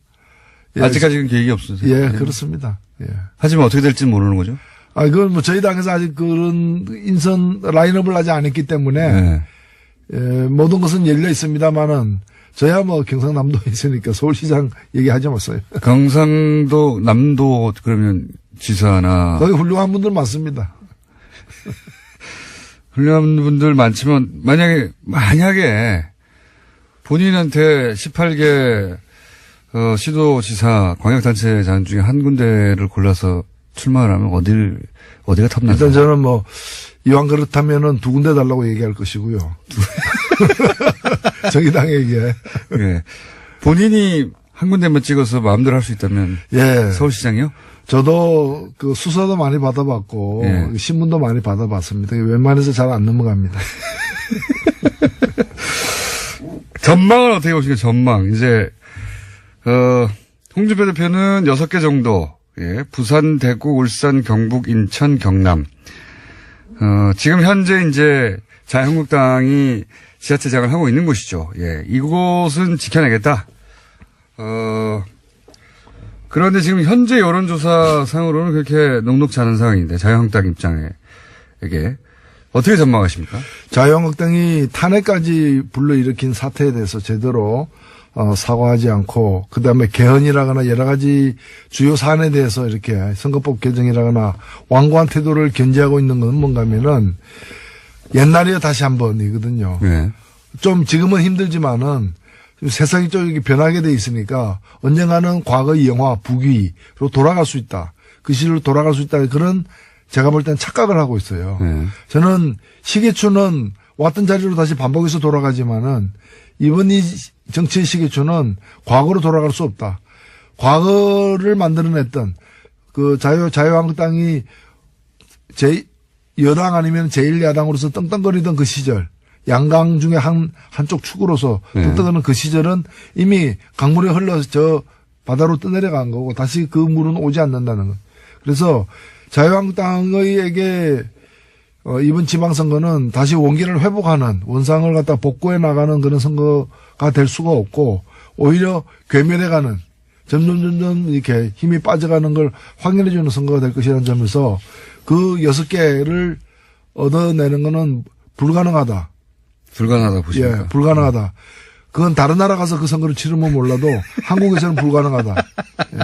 예, 아직까지는 계획이 없으세요? 예, 그렇습니다. 예. 하지만 어떻게 될지는 모르는 거죠? 그건 뭐 저희 당에서 아직 그런 인선 라인업을 하지 않았기 때문에 네. 예, 모든 것은 열려 있습니다만은 저야 뭐 경상남도에 있으니까 서울시장 얘기하지 마세요. 경상도, 남도 그러면 지사나 거기 훌륭한 분들 많습니다. 훌륭한 분들 많지만 만약에 본인한테 18개 시도지사 광역단체장 중에 한 군데를 골라서 출마를 하면 어디가 탐나죠? 일단 저는 뭐 이왕 그렇다면은 두 군데 달라고 얘기할 것이고요. 정의당에게. 예. 본인이 한 군데만 찍어서 마음대로 할 수 있다면. 예. 서울시장이요? 저도 그 수사도 많이 받아봤고 예. 신문도 많이 받아봤습니다. 웬만해서 잘 안 넘어갑니다. 전망은 어떻게 보십니까? 전망. 이제 홍준표 대표는 6개 정도. 예. 부산, 대구, 울산, 경북, 인천, 경남. 지금 현재 이제 자유한국당이 지자체장을 하고 있는 곳이죠. 예. 이곳은 지켜내겠다. 그런데 지금 현재 여론조사 상으로는 그렇게 녹록지 않은 상황인데 자유한국당 입장에게 어떻게 전망하십니까? 자유한국당이 탄핵까지 불러일으킨 사태에 대해서 제대로 사과하지 않고 그다음에 개헌이라거나 여러 가지 주요 사안에 대해서 이렇게 선거법 개정이라거나 완고한 태도를 견지하고 있는 건 뭔가 하면은 옛날에 다시 한 번이거든요. 네. 좀 지금은 힘들지만은 세상이 좀 변하게 돼 있으니까 언젠가는 과거의 영화 북위로 돌아갈 수 있다. 그 시절로 돌아갈 수 있다. 그런 제가 볼 땐 착각을 하고 있어요. 저는 시계추는 왔던 자리로 다시 반복해서 돌아가지만은 이번 이 정치의 시계추는 과거로 돌아갈 수 없다. 과거를 만들어냈던 그 자유한국당이 여당 아니면 제1야당으로서 떵떵거리던 그 시절, 양강 중에 한쪽 축으로서 떵떵거리는 그 시절은 이미 강물이 흘러서 저 바다로 떠내려간 거고 다시 그 물은 오지 않는다는 것. 그래서 자유한국당에게 이번 지방선거는 다시 원기를 회복하는 원상을 갖다 복구해 나가는 그런 선거가 될 수가 없고 오히려 괴멸해가는 점점 이렇게 힘이 빠져가는 걸 확인해주는 선거가 될 것이라는 점에서 그 6개를 얻어내는 거는 불가능하다. 불가능하다 보십니까? 예, 불가능하다. 그건 다른 나라 가서 그 선거를 치르면 몰라도 한국에서는 불가능하다. 예.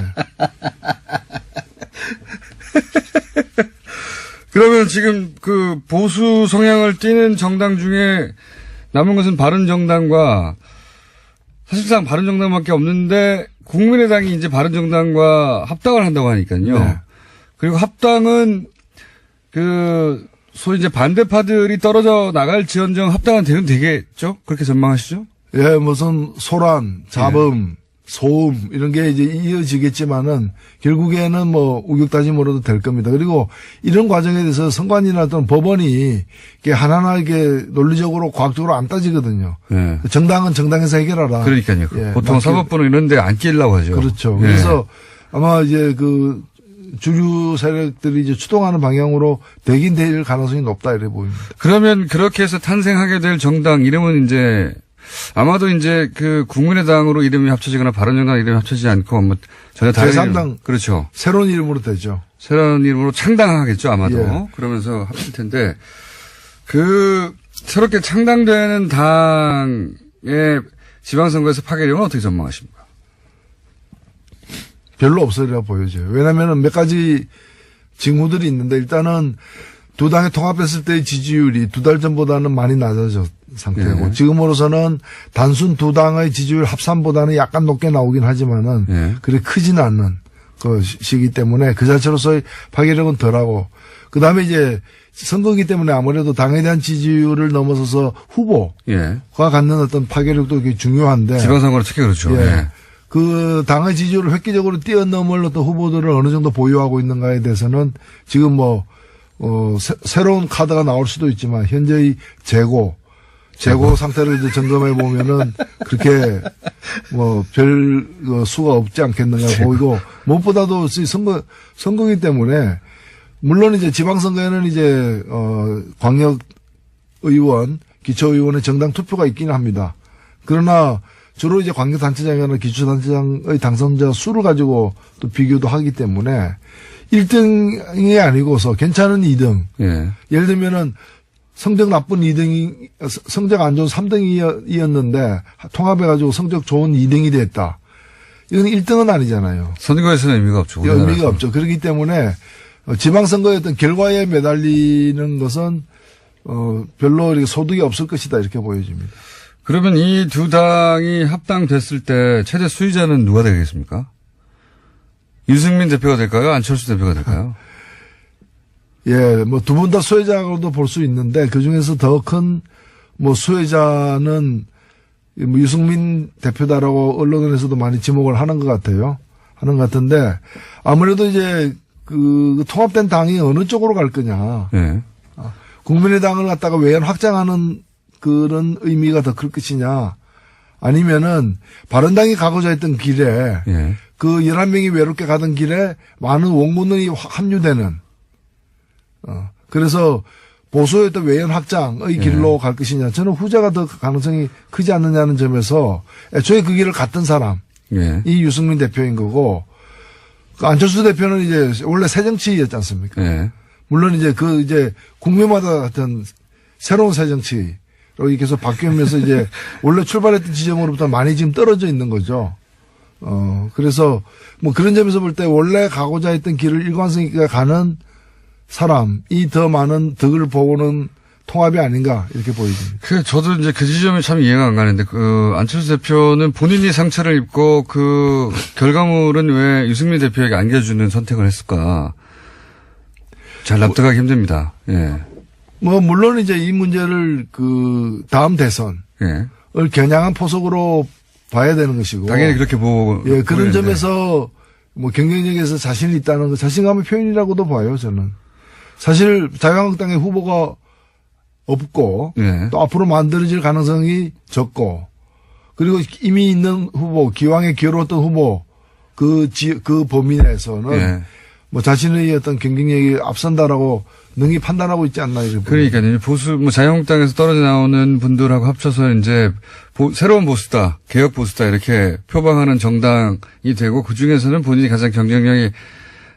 그러면 지금 그 보수 성향을 띠는 정당 중에 남은 것은 바른정당과 사실상 바른정당밖에 없는데 국민의당이 이제 바른정당과 합당을 한다고 하니까요. 네. 그리고 합당은 그 소위 이제 반대파들이 떨어져 나갈 지언정 합당은 되겠죠? 그렇게 전망하시죠? 예, 무슨 소란, 잡음, 소음 이런 게 이제 이어지겠지만은 결국에는 뭐 우격다짐으로도 될 겁니다. 그리고 이런 과정에 대해서 선관위나 어떤 법원이 이렇게 하나하나 이렇게 논리적으로 과학적으로 안 따지거든요. 네. 정당은 정당에서 해결하라. 그러니까요. 예, 보통 사법부는 이런 데 안 끼려고 하죠. 그렇죠. 예. 그래서 아마 이제 그 주류 세력들이 이제 추동하는 방향으로 되긴 될 가능성이 높다 이래 보입니다. 그러면 그렇게 해서 탄생하게 될 정당 이름은 이제 아마도 이제 그 국민의당으로 이름이 합쳐지거나 바른정당 이름이 합쳐지지 않고 뭐 전혀 다른 제3당. 이름. 그렇죠. 새로운 이름으로 되죠. 새로운 이름으로 창당하겠죠 아마도. 예. 그러면서 합칠 텐데 그 새롭게 창당되는 당의 지방선거에서 파괴력은 어떻게 전망하십니까? 별로 없으리라 보여져요. 왜냐하면 몇 가지 징후들이 있는데 일단은 두 당이 통합했을 때의 지지율이 2달 전보다는 많이 낮아진 상태고 예. 지금으로서는 단순 두 당의 지지율 합산보다는 약간 높게 나오긴 하지만은 예. 그리 크지는 않는 것이기 때문에 그 자체로서의 파괴력은 덜하고 그다음에 이제 선거이기 때문에 아무래도 당에 대한 지지율을 넘어서서 후보가 예. 갖는 어떤 파괴력도 되게 중요한데 지방선거는 특히 그렇죠. 예. 예. 그 당의 지지율을 획기적으로 뛰어넘을 어떤 후보들을 어느 정도 보유하고 있는가에 대해서는 지금 뭐 새로운 카드가 나올 수도 있지만 현재의 재고 상태를 이제 점검해 보면은 그렇게 뭐 별 수가 없지 않겠는가 보이고 무엇보다도 선거이기 때문에 물론 이제 지방선거에는 이제 광역 의원, 기초의원의 정당 투표가 있기는 합니다. 그러나 주로 이제 광역단체장이나 기초단체장의 당선자 수를 가지고 또 비교도 하기 때문에 1등이 아니고서 괜찮은 2등. 예. 예를 들면은 성적 나쁜 2등이, 성적 안 좋은 3등이었는데 통합해가지고 성적 좋은 2등이 됐다. 이건 1등은 아니잖아요. 선거에서는 의미가 없죠. 우리나라에서. 의미가 없죠. 그렇기 때문에 지방선거의 어떤 결과에 매달리는 것은 별로 이렇게 소득이 없을 것이다 이렇게 보여집니다. 그러면 이 두 당이 합당됐을 때 최대 수혜자는 누가 되겠습니까? 유승민 대표가 될까요? 안철수 대표가 될까요? 예, 뭐 두 분 다 소외자로도 볼 수 있는데 그 중에서 더 큰 뭐 수혜자는 뭐 유승민 대표다라고 언론에서도 많이 지목을 하는 것 같아요. 하는 것 같은데 아무래도 이제 그 통합된 당이 어느 쪽으로 갈 거냐. 예. 국민의당을 갖다가 외연 확장하는 그런 의미가 더 클 것이냐. 아니면은 바른당이 가고자 했던 길에 예. 그 11명이 외롭게 가던 길에 많은 원군이 합류되는 그래서 보수의 외연 확장의 길로 갈 것이냐. 저는 후자가 더 가능성이 크지 않느냐는 점에서 애초에 그 길을 갔던 사람 예. 이 유승민 대표인 거고 그 안철수 대표는 이제 원래 새정치였지 않습니까? 예. 물론 이제 국민마다 어떤 새로운 새정치로 계속 바뀌면서 이제 원래 출발했던 지점으로부터 많이 지금 떨어져 있는 거죠. 그래서 뭐 그런 점에서 볼 때 원래 가고자 했던 길을 일관성 있게 가는 사람이 더 많은 덕을 보고는 통합이 아닌가 이렇게 보여집니다. 저도 이제 그 지점이 참 이해가 안 가는데, 안철수 대표는 본인이 상처를 입고 그 결과물은 왜 유승민 대표에게 안겨주는 선택을 했을까? 잘 납득하기 힘듭니다. 예. 뭐 물론 이제 이 문제를 그 다음 대선을 예. 겨냥한 포석으로 봐야 되는 것이고. 당연히 그렇게 보고. 예, 그런 보이는데. 점에서 뭐 경쟁력에서 자신이 있다는 거 자신감의 표현이라고도 봐요, 저는. 사실 자유한국당의 후보가 없고 예. 또 앞으로 만들어질 가능성이 적고 그리고 이미 있는 후보, 기왕에 기어로웠던 후보 그 범위 내에서는 예. 뭐 자신의 어떤 경쟁력이 앞선다라고 능히 판단하고 있지 않나 이렇게 그러니까요. 자유한국당에서 떨어져 나오는 분들하고 합쳐서 이제 새로운 보수다, 개혁 보수다 이렇게 표방하는 정당이 되고 그 중에서는 본인이 가장 경쟁력이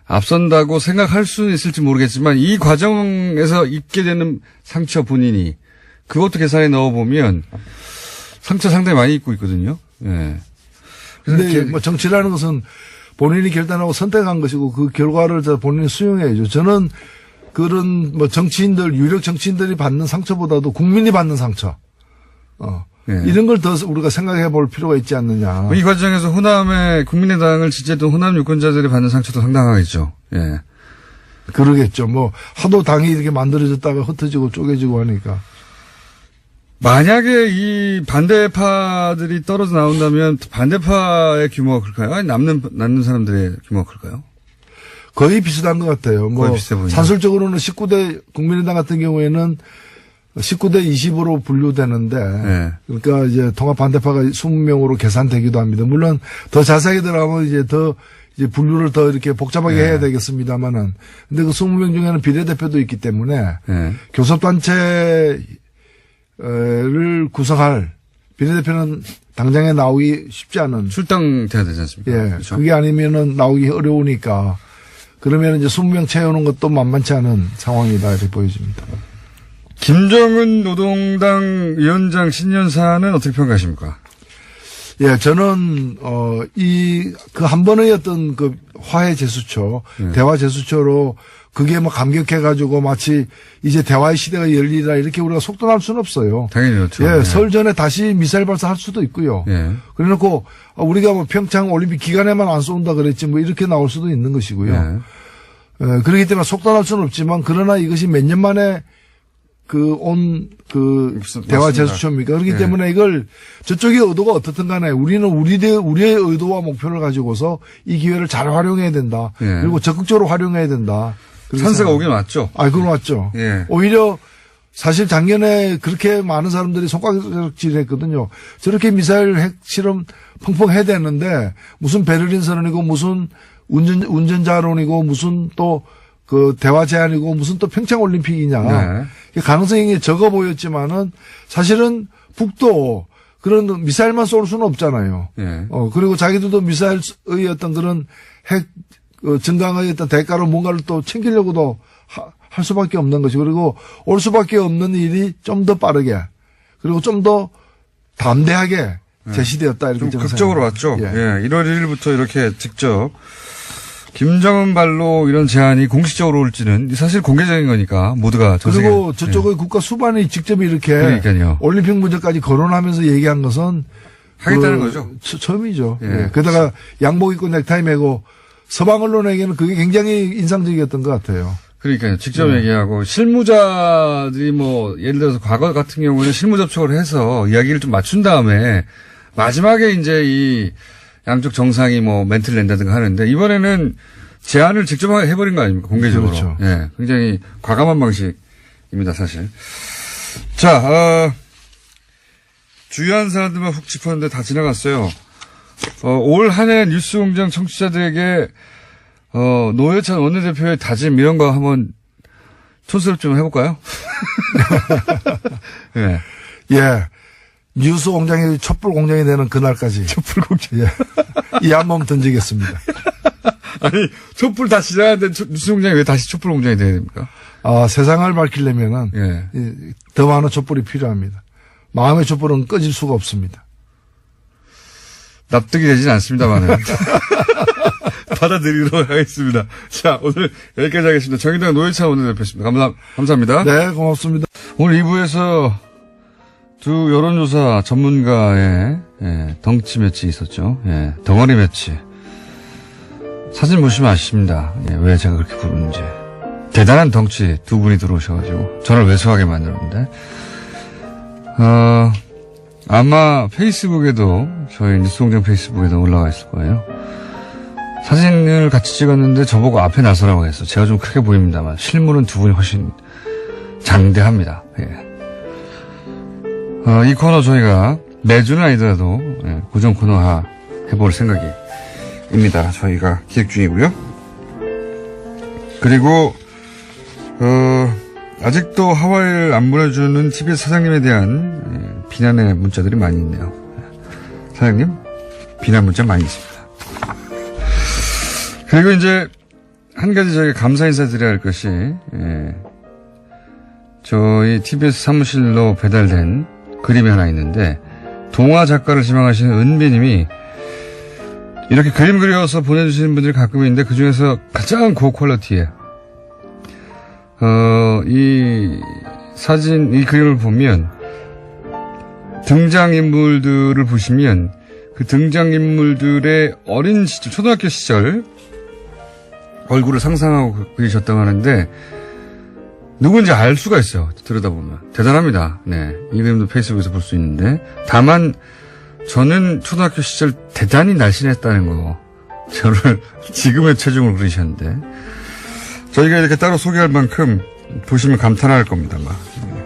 앞선다고 생각할 수는 있을지 모르겠지만 이 과정에서 입게 되는 상처 본인이 그것도 계산에 넣어보면 상처 상당히 많이 입고 있거든요. 예. 그런데 뭐 정치라는 것은 본인이 결단하고 선택한 것이고 그 결과를 본인이 수용해야죠. 저는 그런 뭐 정치인들, 유력 정치인들이 받는 상처보다도 국민이 받는 상처. 예. 이런 걸 더 우리가 생각해 볼 필요가 있지 않느냐. 이 과정에서 호남의 국민의당을 지지했던 호남 유권자들이 받는 상처도 상당하겠죠. 예. 그러겠죠. 뭐 하도 당이 이렇게 만들어졌다가 흩어지고 쪼개지고 하니까. 만약에 이 반대파들이 떨어져 나온다면 반대파의 규모가 클까요? 아니 남는 사람들의 규모가 클까요? 거의 비슷한 것 같아요. 거의 뭐 비슷해 보이네요. 산술적으로는 19대 국민의당 같은 경우에는 19대 20으로 분류되는데 네. 그러니까 이제 통합 반대파가 20명으로 계산되기도 합니다. 물론 더 자세하게 들어가면 이제 분류를 더 이렇게 복잡하게 네. 해야 되겠습니다만은 근데 그 20명 중에는 비례대표도 있기 때문에 네. 교섭단체를 구성할 비례대표는 당장에 나오기 쉽지 않은 출당돼야 되지 않습니까? 예. 그렇죠? 그게 아니면은 나오기 어려우니까 그러면 이제 20명 채우는 것도 만만치 않은 상황이다 이렇게 보여집니다. 김정은 노동당 위원장 신년사는 어떻게 평가하십니까? 예, 저는 그 한 번의 어떤 그 화해 제스처, 대화 제스처로 그게 뭐 감격해가지고 마치 이제 대화의 시대가 열리라 이렇게 우리가 속단할 수는 없어요. 당연히 그렇죠. 예, 예. 설 전에 다시 미사일 발사할 수도 있고요. 예. 그래놓고 우리가 뭐 평창 올림픽 기간에만 안 쏜다 그랬지 뭐 이렇게 나올 수도 있는 것이고요. 예. 그렇기 때문에 속단할 수는 없지만 그러나 이것이 몇 년 만에 대화 맞습니다. 제스처입니까? 그렇기 예. 때문에 이걸 저쪽의 의도가 어떻든 간에 우리는 우리의 의도와 목표를 가지고서 이 기회를 잘 활용해야 된다. 예. 그리고 적극적으로 활용해야 된다. 그렇게 찬스가 생각합니다. 오긴 왔죠. 그건 맞죠. 예. 오히려 사실 작년에 그렇게 많은 사람들이 손가락질 했거든요. 저렇게 미사일 핵 실험 펑펑 해야 되는데 무슨 베를린 선언이고 무슨 운전자론이고 무슨 또 그 대화 제안이고 무슨 또 평창 올림픽이냐. 네. 가능성이 적어 보였지만은 사실은 북도 그런 미사일만 쏠 수는 없잖아요. 예. 그리고 자기들도 미사일의 어떤 그런 핵 증강의 어떤 대가로 뭔가를 또 챙기려고도 할 수밖에 없는 것이 그리고 올 수밖에 없는 일이 좀 더 빠르게 그리고 좀 더 담대하게 제시되었다 이렇게 좀 저는 극적으로 생각합니다. 왔죠. 예. 1월 1일부터 이렇게 직접 김정은 발로 이런 제안이 공식적으로 올지는 사실 공개적인 거니까 모두가 그리고 저쪽의 국가 수반이 직접 이렇게 그러니까요. 올림픽 문제까지 거론하면서 얘기한 것은 하겠다는 거죠. 처음이죠. 예. 예. 게다가 양복 입고 넥타이 매고 서방 언론에게는 그게 굉장히 인상적이었던 것 같아요. 그러니까요. 직접 얘기하고 실무자들이 뭐 예를 들어서 과거 같은 경우는 실무 접촉을 해서 이야기를 좀 맞춘 다음에 마지막에 이제 이 양쪽 정상이 뭐 멘트를 낸다든가 하는데 이번에는 제안을 직접 해버린 거 아닙니까? 공개적으로. 그렇죠. 예. 굉장히 과감한 방식입니다, 사실. 자, 주요한 사람들만 훅 짚었는데 다 지나갔어요. 올 한 해 뉴스공장 청취자들에게 노회찬 원내대표의 다짐 이런 거 한번 촌스럽 좀 해볼까요? 예. 예. 뉴스 공장이 촛불 공장이 되는 그날까지. 촛불 공장. 예. 이 한 몸 던지겠습니다. 아니, 촛불 다 지나갔는데 뉴스 공장이 왜 다시 촛불 공장이 돼야 됩니까? 세상을 밝히려면은 예. 더 많은 촛불이 필요합니다. 마음의 촛불은 꺼질 수가 없습니다. 납득이 되진 않습니다만은. 받아들이도록 하겠습니다. 자, 오늘 여기까지 하겠습니다. 정의당 노회찬 원내대표였습니다. 감사합니다. 네, 고맙습니다. 오늘 2부에서 두 여론조사 전문가의 덩치 매치 있었죠. 예, 덩어리 매치. 사진 보시면 아십니다. 예, 왜 제가 그렇게 부르는지. 대단한 덩치 두 분이 들어오셔가지고 저를 왜소하게 만들었는데 아마 페이스북에도 저희 뉴스공장 페이스북에도 올라가 있을 거예요. 사진을 같이 찍었는데 저보고 앞에 나서라고 했어. 제가 좀 크게 보입니다만 실물은 두 분이 훨씬 장대합니다. 예. 이 코너 저희가 매주는 아니더라도 고정 코너화 해볼 생각입니다. 저희가 기획 중이고요. 그리고 아직도 하와이를 안 보내주는 TBS 사장님에 대한 비난의 문자들이 많이 있네요. 사장님, 비난 문자 많이 있습니다. 그리고 이제 한 가지 저희가 감사 인사드려야 할 것이 저희 TBS 사무실로 배달된 그림이 하나 있는데 동화 작가를 지망하시는 은비님이 이렇게 그림 그려서 보내주시는 분들이 가끔 있는데 그중에서 가장 고퀄리티에 이 사진, 이 그림을 보면 등장인물들을 보시면 그 등장인물들의 어린 시절, 초등학교 시절 얼굴을 상상하고 그리셨다고 하는데 누군지 알 수가 있어요. 들여다보면. 대단합니다. 네. 이 그림도 페이스북에서 볼 수 있는데 다만 저는 초등학교 시절 대단히 날씬했다는 거 저를 지금의 체중을 그리셨는데 저희가 이렇게 따로 소개할 만큼 보시면 감탄할 겁니다. 아마.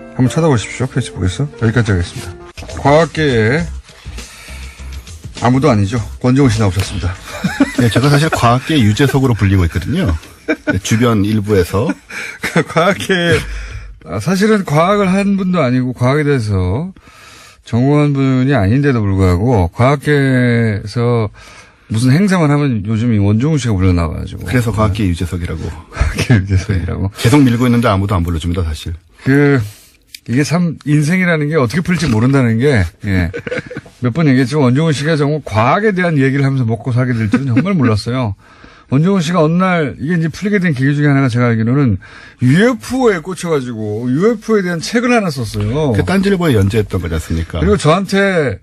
한번 찾아보십시오. 페이스북에서. 여기까지 하겠습니다. 과학계에 아무도 아니죠. 권정우 씨 나오셨습니다. 네, 제가 사실 과학계 유재석으로 불리고 있거든요. 네, 주변 일부에서. 과학계, 사실은 과학을 한 분도 아니고 과학에 대해서 전공한 분이 아닌데도 불구하고 과학계에서 무슨 행사만 하면 요즘 이 원종우 씨가 불러나와가지고. 그래서 과학계 유재석이라고. 과학계 유재석이라고. 네, 계속 밀고 있는데 아무도 안 불러줍니다, 사실. 이게 참 인생이라는 게 어떻게 풀릴지 모른다는 게, 예. 몇 번 얘기했지만 원종우 씨가 정말 과학에 대한 얘기를 하면서 먹고 살게 될 줄은 정말 몰랐어요. 원종우 씨가 어느 날 이게 이제 풀리게 된 계기 중에 하나가 제가 알기로는 UFO에 꽂혀가지고 UFO에 대한 책을 하나 썼어요. 그 딴지일보에 연재했던 거지 않습니까? 그리고 저한테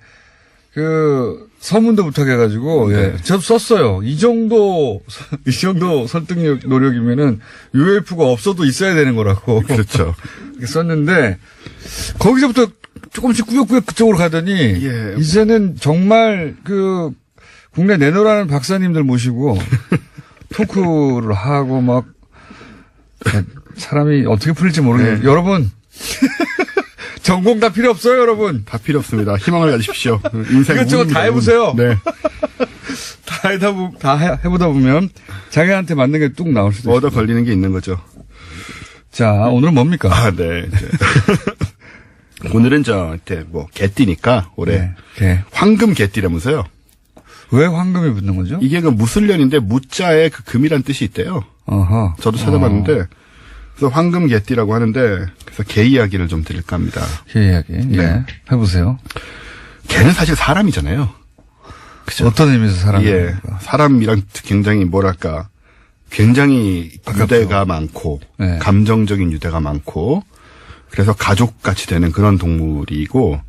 서문도 부탁해가지고, 네. 예. 저도 썼어요. 이 정도 설득력 노력이면은 UFO가 없어도 있어야 되는 거라고. 그렇죠. 썼는데, 거기서부터 조금씩 꾸역꾸역 그쪽으로 가더니, 예. 이제는 정말 국내 내노라는 박사님들 모시고, 토크를 하고 막, 사람이 어떻게 풀릴지 모르겠는데, 네. 여러분, 전공 다 필요 없어요, 여러분. 다 필요 없습니다. 희망을 가지십시오. 인생 이것저것 다 해보세요. 네. 다 해보다 보면 자기한테 맞는 게 뚝 나올 수도 있어요. 얻어 걸리는 게 있는 거죠. 자, 오늘은 뭡니까? 네. 오늘은 개띠니까 올해 네, 개. 황금 개띠라면서요. 왜 황금이 붙는 거죠? 이게 무술년인데 무자에 금이란 뜻이 있대요. 어허. 저도 찾아봤는데 그래서 황금 개띠라고 하는데 그래서 개 이야기를 좀 드릴까 합니다. 개 이야기. 예. 네. 해보세요. 개는 사실 사람이잖아요. 그죠? 어떤 의미에서 사람이? 예. 사람이랑 굉장히 굉장히 유대가 많고 네. 감정적인 유대가 많고 그래서 가족같이 되는 그런 동물이고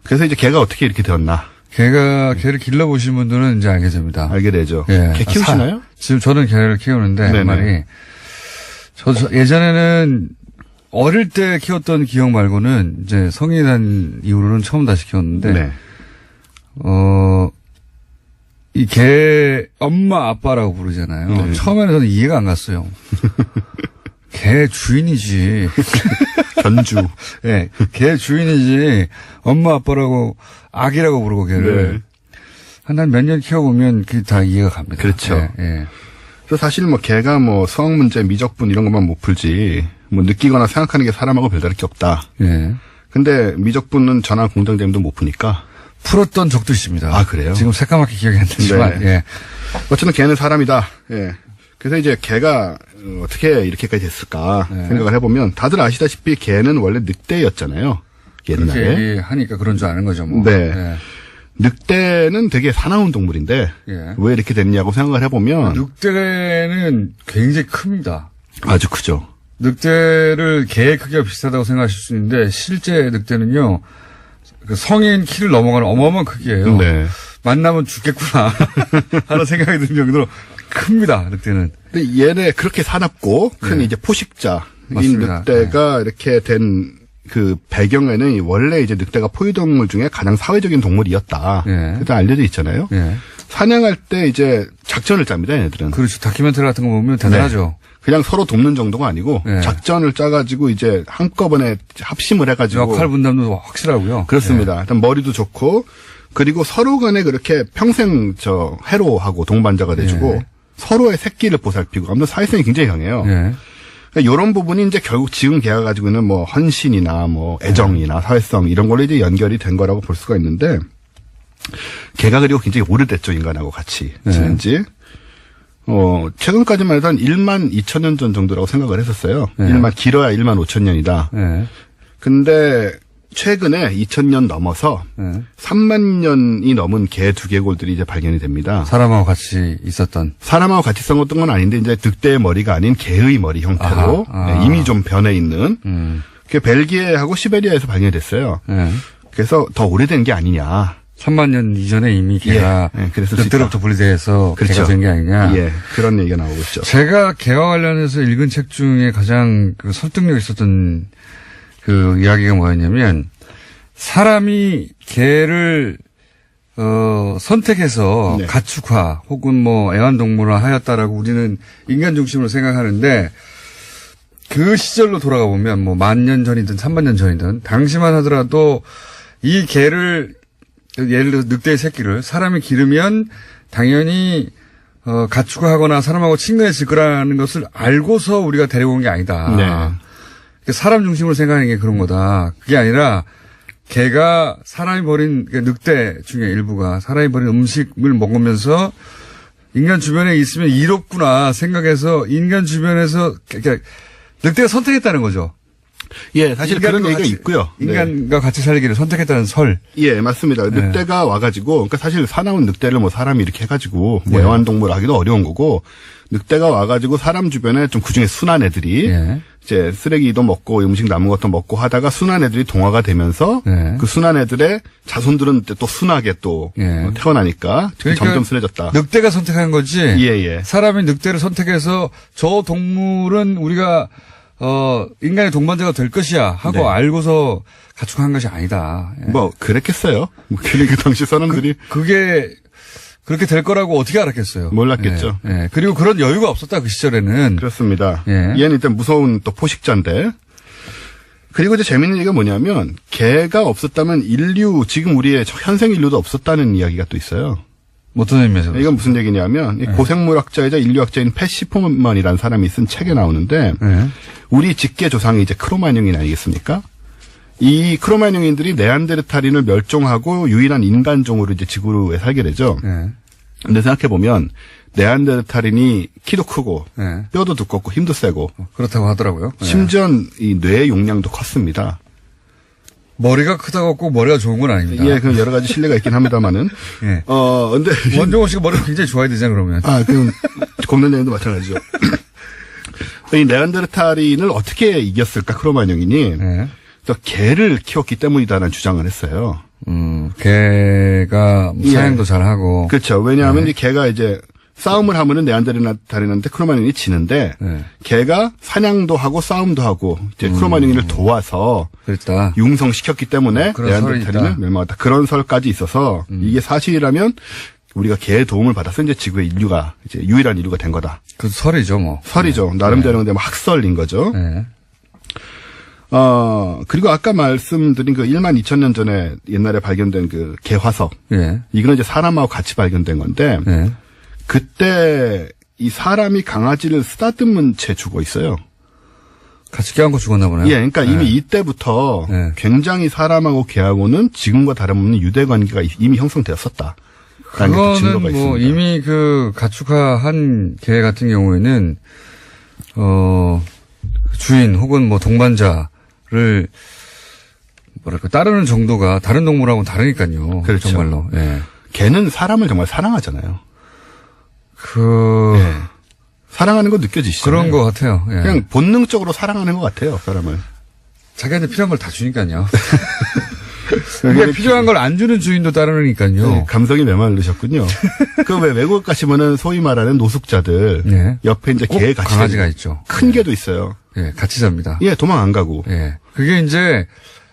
그래서 이제 개가 어떻게 이렇게 되었나 개를 길러보신 분들은 이제 알게 됩니다. 알게 되죠. 예. 개 키우시나요? 지금 저는 개를 키우는데, 한 네네. 마리. 저 예전에는 어릴 때 키웠던 기억 말고는 이제 성인이 된 이후로는 처음 다시 키웠는데, 네. 이 개 엄마 아빠라고 부르잖아요. 네. 처음에는 저는 이해가 안 갔어요. 개 주인이지. 견주. 예, 개 주인이지. 엄마 아빠라고 아기라고 부르고 개를. 네. 한 몇 년 키워보면 그게 다 이해가 갑니다. 그렇죠. 예, 예. 그래서 사실 뭐 개가 뭐 수학 문제, 미적분 이런 것만 못 풀지 뭐 느끼거나 생각하는 게 사람하고 별다를 게 없다. 예. 근데 미적분은 전화 공정됨도 못 푸니까. 풀었던 적도 있습니다. 아, 그래요? 지금 새까맣게 기억이 안 나지만, 네. 예. 어쨌든 개는 사람이다. 예. 그래서 이제 개가 어떻게 이렇게까지 됐을까 네. 생각을 해보면 다들 아시다시피 개는 원래 늑대였잖아요. 그렇게 옛날에. 하니까 그런 줄 아는 거죠, 뭐. 네. 예. 늑대는 되게 사나운 동물인데 예. 왜 이렇게 됐냐고 생각을 해보면 늑대는 굉장히 큽니다. 아주 크죠. 늑대를 개의 크기가 비슷하다고 생각하실 수 있는데 실제 늑대는요 그 성인 키를 넘어가는 어마어마한 크기예요. 네. 만나면 죽겠구나 하는 생각이 드는 정도로 큽니다. 늑대는. 근데 얘네 그렇게 사납고 큰 네. 이제 포식자인 맞습니다. 늑대가 이렇게 된 그 배경에는 원래 이제 늑대가 포유동물 중에 가장 사회적인 동물이었다. 네. 일단 알려져 있잖아요. 예. 사냥할 때 이제 작전을 짭니다, 얘네들은. 그렇죠. 다큐멘터리 같은 거 보면 대단하죠. 그냥 서로 돕는 정도가 아니고 네. 작전을 짜가지고 이제 한꺼번에 합심을 해가지고 역할 분담도 확실하고요. 그렇습니다. 일단 머리도 좋고 그리고 서로 간에 그렇게 평생 해로하고 동반자가 돼주고 네. 서로의 새끼를 보살피고 아무튼 사회성이 굉장히 강해요. 예. 그러니까 이런 부분이 이제 결국 지금 개가 가지고 있는 뭐 헌신이나 뭐 애정이나 사회성 이런 걸로 이제 연결이 된 거라고 볼 수가 있는데 개가 그리고 굉장히 오래됐죠, 인간하고 같이 지낸 지. 최근까지만 해도 한 1만 2천 년 전 정도라고 생각을 했었어요. 네. 길어야 1만 5천 년이다. 예. 근데 최근에 2000년 넘어서 예. 3만 년이 넘은 개 두개골들이 이제 발견이 됩니다. 사람하고 같이 있었던. 사람하고 같이 썩었던 건 아닌데 이제 늑대의 머리가 아닌 개의 머리 형태로 아하. 네, 이미 좀 변해 있는 그게 벨기에하고 시베리아에서 발견이 됐어요. 예. 그래서 더 오래된 게 아니냐. 3만 년 이전에 이미 개가 예, 그랬을 수 늑대로부터 있다. 분리돼서 개가 된 게 아니냐. 예, 그런 얘기가 나오고 있죠. 제가 개와 관련해서 읽은 책 중에 가장 그 설득력 있었던 그 이야기가 뭐였냐면 사람이 개를 선택해서 네. 가축화 혹은 뭐 애완동물화 하였다라고 우리는 인간 중심으로 생각하는데 그 시절로 돌아가 보면 뭐 10,000년 전이든 30,000년 전이든 당시만 하더라도 이 개를 예를 들어 늑대의 새끼를 사람이 기르면 당연히 가축화하거나 사람하고 친근해질 거라는 것을 알고서 우리가 데려온 게 아니다. 네. 사람 중심으로 생각하는 게 그런 거다. 그게 아니라 개가 사람이 버린 늑대 중에 일부가 사람이 버린 음식을 먹으면서 인간 주변에 있으면 이롭구나 생각해서 인간 주변에서 그러니까 늑대가 선택했다는 거죠. 예, 사실 그런 얘기가 있고요. 인간과 같이 살기를 선택했다는 설. 예, 맞습니다. 네. 늑대가 와가지고, 그러니까 사실 사나운 늑대를 뭐 사람이 이렇게 해가지고, 뭐 네. 애완동물 하기도 어려운 거고, 늑대가 와가지고 사람 주변에 좀 그중에 순한 애들이, 예. 이제 쓰레기도 먹고 음식 남은 것도 먹고 하다가 순한 애들이 동화가 되면서, 네. 그 순한 애들의 자손들은 또 순하게 또 예. 태어나니까 그러니까 점점 순해졌다. 늑대가 선택한 거지. 예, 예. 사람이 늑대를 선택해서 저 동물은 우리가 인간의 동반자가 될 것이야 하고 네. 알고서 가축한 것이 아니다. 예. 뭐, 그랬겠어요. 그 당시 사람들이. 그게 그렇게 될 거라고 어떻게 알았겠어요? 몰랐겠죠. 예. 예. 그리고 그런 여유가 없었다 그 시절에는. 그렇습니다. 예. 얘는 일단 무서운 또 포식자인데. 그리고 이제 재밌는 얘기가 뭐냐면 개가 없었다면 지금 우리의 현생 인류도 없었다는 이야기가 또 있어요. 어떤 의미에서? 이건 무슨 얘기냐면 이 고생물학자이자 인류학자인 팻 시포먼이라는 사람이 쓴 책에 나오는데 예. 우리 직계 조상이 이제 크로마뇽인 아니겠습니까? 이 크로마뇽인들이 네안데르탈인을 멸종하고 유일한 인간종으로 이제 지구에 살게 되죠. 예. 근데 생각해 보면 네안데르탈인이 키도 크고 예. 뼈도 두껍고 힘도 세고 그렇다고 하더라고요. 예. 심지어 이 뇌 용량도 컸습니다. 머리가 크다고 꼭 머리가 좋은 건 아닙니다. 예, 그 여러 가지 신뢰가 있긴 합니다만은. 예. 근데 원종호 씨가 머리가 굉장히 좋아야 되잖아요, 그러면. 그럼 곰련장도 마찬가지죠. 이 네안데르탈인을 어떻게 이겼을까 크로마뇽인이 예. 그래서 개를 키웠기 때문이다라는 주장을 했어요. 개가 사냥도 잘하고. 그렇죠. 왜냐하면 이 개가 이제 싸움을 하면은 네안데르탈인한테 크로마뇽이 지는데 네. 걔가 사냥도 하고 싸움도 하고 이제 크로마뇽이를 도와서 그랬다. 융성시켰기 때문에 그런 설이 네안데르탈인은 있다. 멸망했다. 그런 설까지 있어서 이게 사실이라면 우리가 걔의 도움을 받아서 이제 지구의 인류가 이제 유일한 인류가 된 거다. 그 설이죠, 뭐. 설이죠. 나름대로 근데 뭐 학설인 거죠. 네. 그리고 아까 말씀드린 그 1만 2천 년 전에 옛날에 발견된 그 개화석. 예. 이거는 이제 사람하고 같이 발견된 건데 네. 그때 이 사람이 강아지를 쓰다듬은 채 죽어 있어요. 같이 껴안고 죽었나 보네요. 예, 그러니까 이미 이때부터 네. 굉장히 사람하고 개하고는 지금과 다름없는 유대 관계가 이미 형성되었었다. 그거는 뭐 이미 그 가축화한 개 같은 경우에는 주인 혹은 뭐 동반자를 뭐랄까 따르는 정도가 다른 동물하고는 다르니까요. 그렇죠. 정말로. 예. 개는 사람을 정말 사랑하잖아요. 그 사랑하는 거 느껴지시죠? 그런 것 같아요. 예. 그냥 본능적으로 사랑하는 것 같아요, 사람을. 자기한테 필요한 걸 다 주니까요. 그게 필요한 걸 안 주는 주인도 따르니까요. 네, 감성이 메말르셨군요. 그 왜 외국 가시면은 소위 말하는 노숙자들 네. 옆에 이제 꼭 개 같이 강아지가 있죠. 큰 개도 있어요. 예, 같이 잡니다. 예, 도망 안 가고. 예. 그게 이제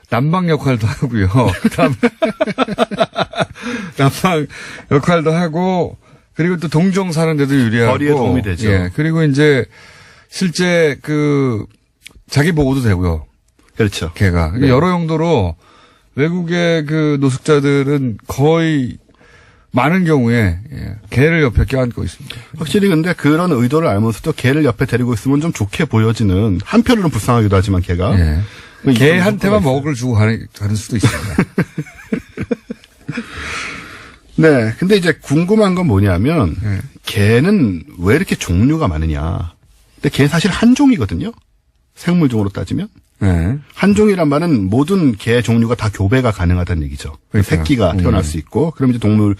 난방 역할도 하고요. 난방 역할도 하고 그리고 또 동종 사는데도 유리하고 거리에 도움이 되죠. 예. 그리고 이제 실제 그 자기 보호도 되고요. 그렇죠. 개가 네. 여러 용도로 외국의 그 노숙자들은 거의 많은 경우에 예, 개를 옆에 껴안고 있습니다. 확실히 근데 그런 의도를 알면서도 개를 옆에 데리고 있으면 좀 좋게 보여지는 한편으로는 불쌍하기도 하지만 개가 예. 그 개한테만 있어요. 먹을 주고 가는 수도 있습니다. 네. 근데 이제 궁금한 건 뭐냐면 개는 왜 이렇게 종류가 많으냐. 근데 개는 사실 한 종이거든요. 생물종으로 따지면. 네. 한 종이란 말은 모든 개 종류가 다 교배가 가능하다는 얘기죠. 그러니까요. 새끼가 태어날 수 있고, 그럼 이제 동물,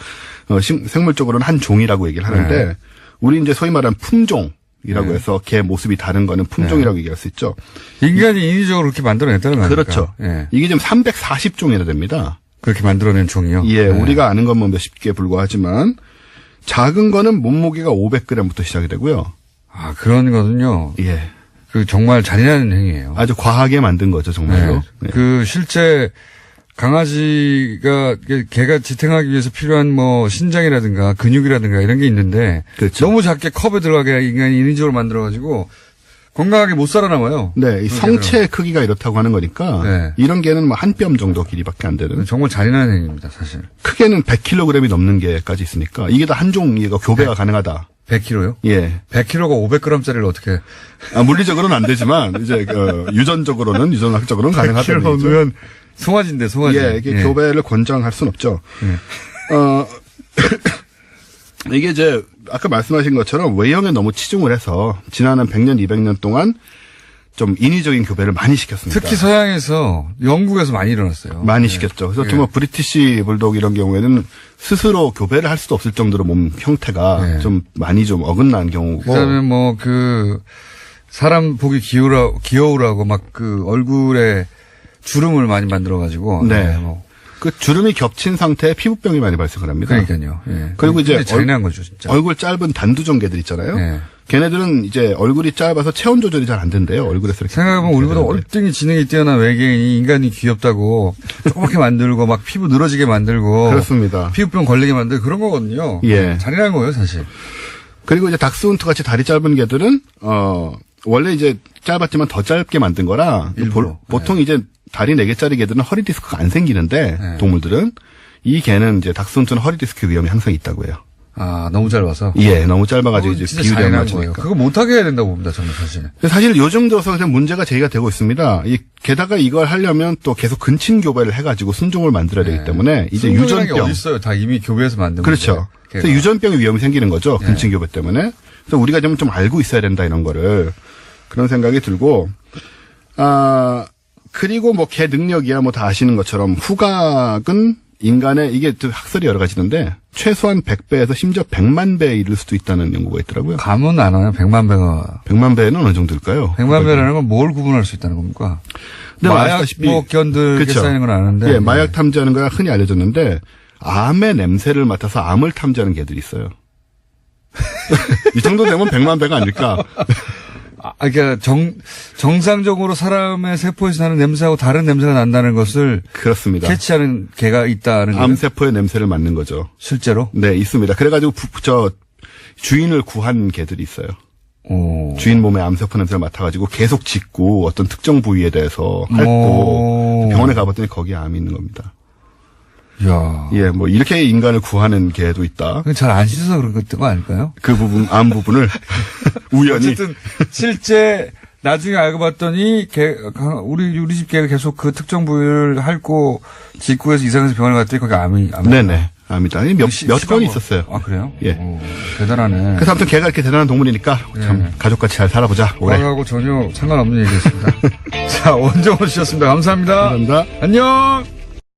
생물적으로는 한 종이라고 얘기를 하는데, 네. 우리 이제 소위 말하는 품종이라고 네. 해서 개 모습이 다른 거는 품종이라고 얘기할 수 있죠. 인간이 인위적으로 그렇게 만들어냈다는 거 아닙니까? 그렇죠. 예. 이게 지금 340종이나 됩니다. 그렇게 만들어낸 종이요? 예, 네. 우리가 아는 건 뭐 몇십 개에 불과하지만, 작은 거는 몸무게가 500g부터 시작이 되고요. 아, 그런 거는요. 예. 그 정말 잔인한 행위예요. 아주 과하게 만든 거죠, 정말로. 네. 네. 그 실제 강아지가 개가 지탱하기 위해서 필요한 뭐 신장이라든가 근육이라든가 이런 게 있는데 그렇죠. 너무 작게 컵에 들어가게 인간이 인위적으로 만들어가지고 건강하게 못 살아남아요. 네, 이 성체 크기가 이렇다고 하는 거니까 네. 이런 개는 뭐 한 뼘 정도 길이밖에 안 되는. 정말 잔인한 행위입니다, 사실. 크게는 100kg이 넘는 개까지 있으니까 이게 다 한 종이가 교배가 가능하다. 100kg요? 예. 100kg가 500g짜리를 어떻게 물리적으로는 안 되지만 이제 유전적으로는 유전학적으로는 가능하다는 100kg 얘기죠. 넣으면 송아지인데 송아지. 예, 이게 교배를 권장할 수는 없죠. 이게 이제 아까 말씀하신 것처럼 외형에 너무 치중을 해서 지난 한 100년, 200년 동안 좀 인위적인 교배를 많이 시켰습니다. 특히 서양에서 영국에서 많이 일어났어요. 많이 시켰죠. 그래서 정말 브리티시 불독 이런 경우에는 스스로 교배를 할 수도 없을 정도로 몸 형태가 네. 좀 많이 좀 어긋난 경우고. 그다음에 뭐 그 사람 보기 귀여우라고 막 그 얼굴에 주름을 많이 만들어 가지고 네. 뭐 그 주름이 겹친 상태에 피부병이 많이 발생을 합니다. 그러니까요. 예. 그리고 이제 잔인한 거죠, 진짜. 얼굴 짧은 단두종 개들 있잖아요. 네. 걔네들은 이제 얼굴이 짧아서 체온 조절이 잘 안 된대요. 얼굴에서 이렇게. 생각해보면 우리보다 월등히 지능이 뛰어난 외계인이 인간이 귀엽다고 조그맣게 만들고 막 피부 늘어지게 만들고 그렇습니다. 피부병 걸리게 만들고 그런 거거든요. 예. 잔인한 거예요, 사실. 그리고 이제 닥스훈트 같이 다리 짧은 개들은 원래 이제 짧았지만 더 짧게 만든 거라 일부러. 보통 이제 다리 4개짜리 개들은 허리 디스크가 안 생기는데 네. 동물들은 이 개는 이제 닥스훈트는 허리 디스크 위험이 항상 있다고 해요. 아, 너무 짧아서. 예, 너무 짧아가지고 이제 진짜 비율이 안 잔인한 거예요. 맞으니까. 그거 못하게 해야 된다고 봅니다, 저는 사실. 사실 요즘 들어서 그냥 문제가 제기가 되고 있습니다. 게다가 이걸 하려면 또 계속 근친 교배를 해가지고 순종을 만들어야 되기 때문에 이제 순종이라는 게 유전병. 어디 있어요? 다 이미 교배에서 만든 그렇죠. 건데, 그래서 걔가. 유전병의 위험이 생기는 거죠. 근친 교배 때문에. 그래서 우리가 좀 알고 있어야 된다 이런 거를 그런 생각이 들고 그리고 뭐 개 능력이야 뭐 다 아시는 것처럼 후각은 인간의 이게 또 학설이 여러 가지인데 최소한 100배에서 심지어 100만 배에 이를 수도 있다는 연구가 있더라고요. 감은 안 와요, 100만 배가. 100만 배는 어느 정도일까요? 100만 배라는 건 뭘 구분할 수 있다는 겁니까? 근데 마약 아시다시피- 뭐 견들게 그쵸. 쌓이는 건 아는데. 예, 마약 탐지하는 거가 흔히 알려졌는데 암의 냄새를 맡아서 암을 탐지하는 개들이 있어요. 이 정도 되면 100만 배가 아닐까. 그러니까 정상적으로 사람의 세포에서 나는 냄새하고 다른 냄새가 난다는 것을 그렇습니다. 캐치하는 개가 있다는 거예요? 암세포의 냄새를 맡는 거죠. 실제로? 네, 있습니다. 그래가지고 주인을 구한 개들이 있어요. 주인 몸에 암세포 냄새를 맡아가지고 계속 짖고 어떤 특정 부위에 대해서 핥고 병원에 가봤더니 거기에 암이 있는 겁니다. 야, 예, 뭐 이렇게 인간을 구하는 개도 있다. 잘 안 씻어서 그런 거 아닐까요? 그 부분, 암 부분을 우연히. 어쨌든 실제 나중에 알고 봤더니 우리 집 개가 계속 그 특정 부위를 핥고 짖고 해서 이상해서 병원에 갔더니 거기 암이. 네네. 암이다. 몇 건이 있었어요. 아, 그래요? 예. 오, 대단하네. 그래서 아무튼 개가 이렇게 대단한 동물이니까 참 가족같이 잘 살아보자. 올해. 과거하고 전혀 상관없는 얘기였습니다. 자, 원정호 씨였습니다. 감사합니다. 감사합니다. 안녕!